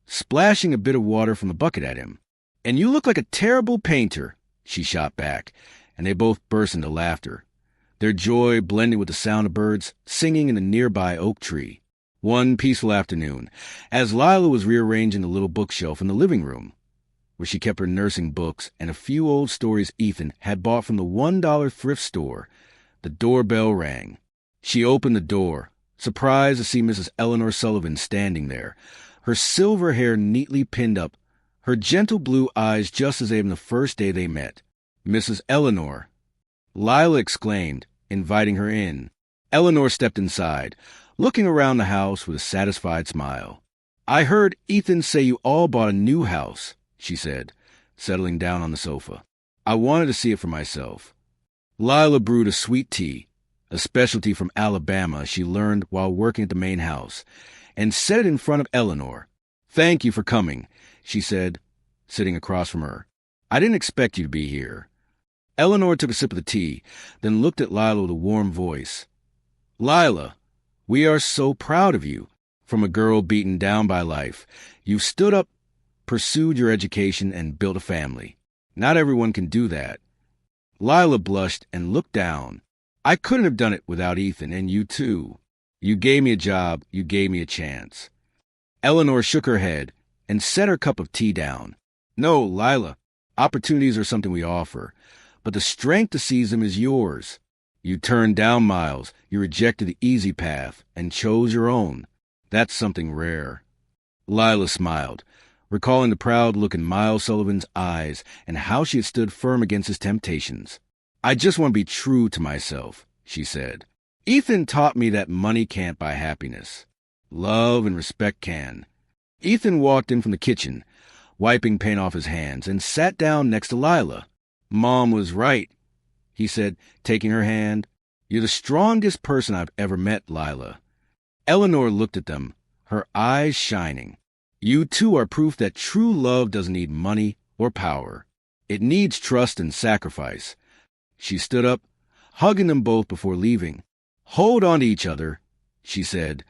splashing a bit of water from the bucket at him. "And you look like a terrible painter," she shot back, and they both burst into laughter, their joy blending with the sound of birds singing in a nearby oak tree. One peaceful afternoon, as Lila was rearranging the little bookshelf in the living room, where she kept her nursing books and a few old stories Ethan had bought from the $1 thrift store, the doorbell rang. She opened the door, surprised to see Mrs. Eleanor Sullivan standing there, her silver hair neatly pinned up, her gentle blue eyes just as they had been the first day they met. "Mrs. Eleanor," Lila exclaimed, inviting her in. Eleanor stepped inside, looking around the house with a satisfied smile. "I heard Ethan say you all bought a new house," she said, settling down on the sofa. "I wanted to see it for myself." Lila brewed a sweet tea, a specialty from Alabama she learned while working at the main house, and set it in front of Eleanor. "Thank you for coming," she said, sitting across from her. "I didn't expect you to be here." Eleanor took a sip of the tea, then looked at Lila with a warm voice. "Lila, we are so proud of you. From a girl beaten down by life, you've stood up, pursued your education, and built a family. Not everyone can do that." Lila blushed and looked down. "I couldn't have done it without Ethan, and you too. You gave me a job, you gave me a chance." Eleanor shook her head and set her cup of tea down. "No, Lila, opportunities are something we offer, but the strength to seize them is yours. You turned down miles, you rejected the easy path, and chose your own. That's something rare." Lila smiled, recalling the proud look in Miles Sullivan's eyes and how she had stood firm against his temptations. "I just want to be true to myself," she said. "Ethan taught me that money can't buy happiness. Love and respect can." Ethan walked in from the kitchen, wiping paint off his hands, and sat down next to Lila. "Mom was right," he said, taking her hand. "You're the strongest person I've ever met, Lila." Eleanor looked at them, her eyes shining. "You two are proof that true love doesn't need money or power. It needs trust and sacrifice." She stood up, hugging them both before leaving. "Hold on to each other," she said,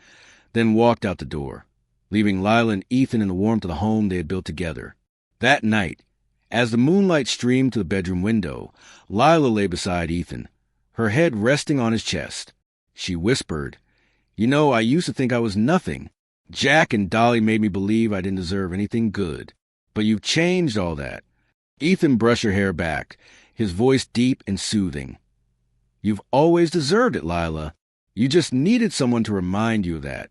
then walked out the door, leaving Lila and Ethan in the warmth of the home they had built together. That night, As the moonlight streamed to the bedroom window, Lila lay beside Ethan, her head resting on his chest. She whispered, "You know, I used to think I was nothing. Jack and Dolly made me believe I didn't deserve anything good. But you've changed all that." Ethan brushed her hair back, his voice deep and soothing. "You've always deserved it, Lila. You just needed someone to remind you of that."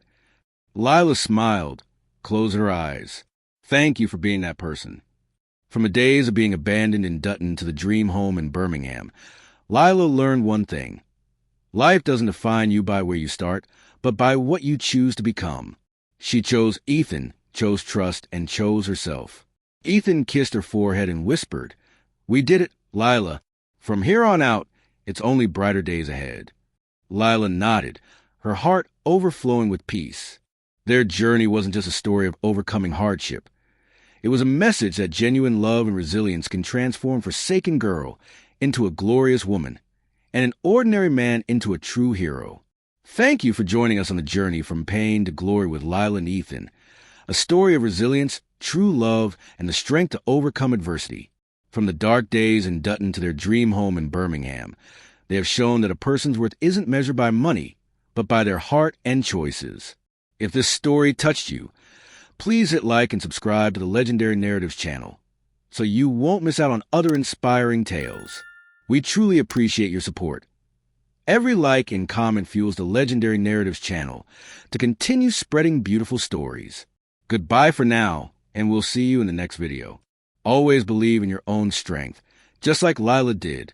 Lila smiled, closed her eyes. "Thank you for being that person." From the days of being abandoned in Dutton to the dream home in Birmingham, Lila learned one thing. Life doesn't define you by where you start, but by what you choose to become. She chose Ethan, chose trust, and chose herself. Ethan kissed her forehead and whispered, "We did it, Lila. From here on out, it's only brighter days ahead." Lila nodded, her heart overflowing with peace. Their journey wasn't just a story of overcoming hardship. It was a message that genuine love and resilience can transform a forsaken girl into a glorious woman, and an ordinary man into a true hero. Thank you for joining us on the journey from pain to glory with Lila and Ethan, a story of resilience, true love, and the strength to overcome adversity. From the dark days in Dutton to their dream home in Birmingham, they have shown that a person's worth isn't measured by money, but by their heart and choices. If this story touched you, please hit like and subscribe to the Legendary Narratives channel so you won't miss out on other inspiring tales. We truly appreciate your support. Every like and comment fuels the Legendary Narratives channel to continue spreading beautiful stories. Goodbye for now, and we'll see you in the next video. Always believe in your own strength, just like Lila did.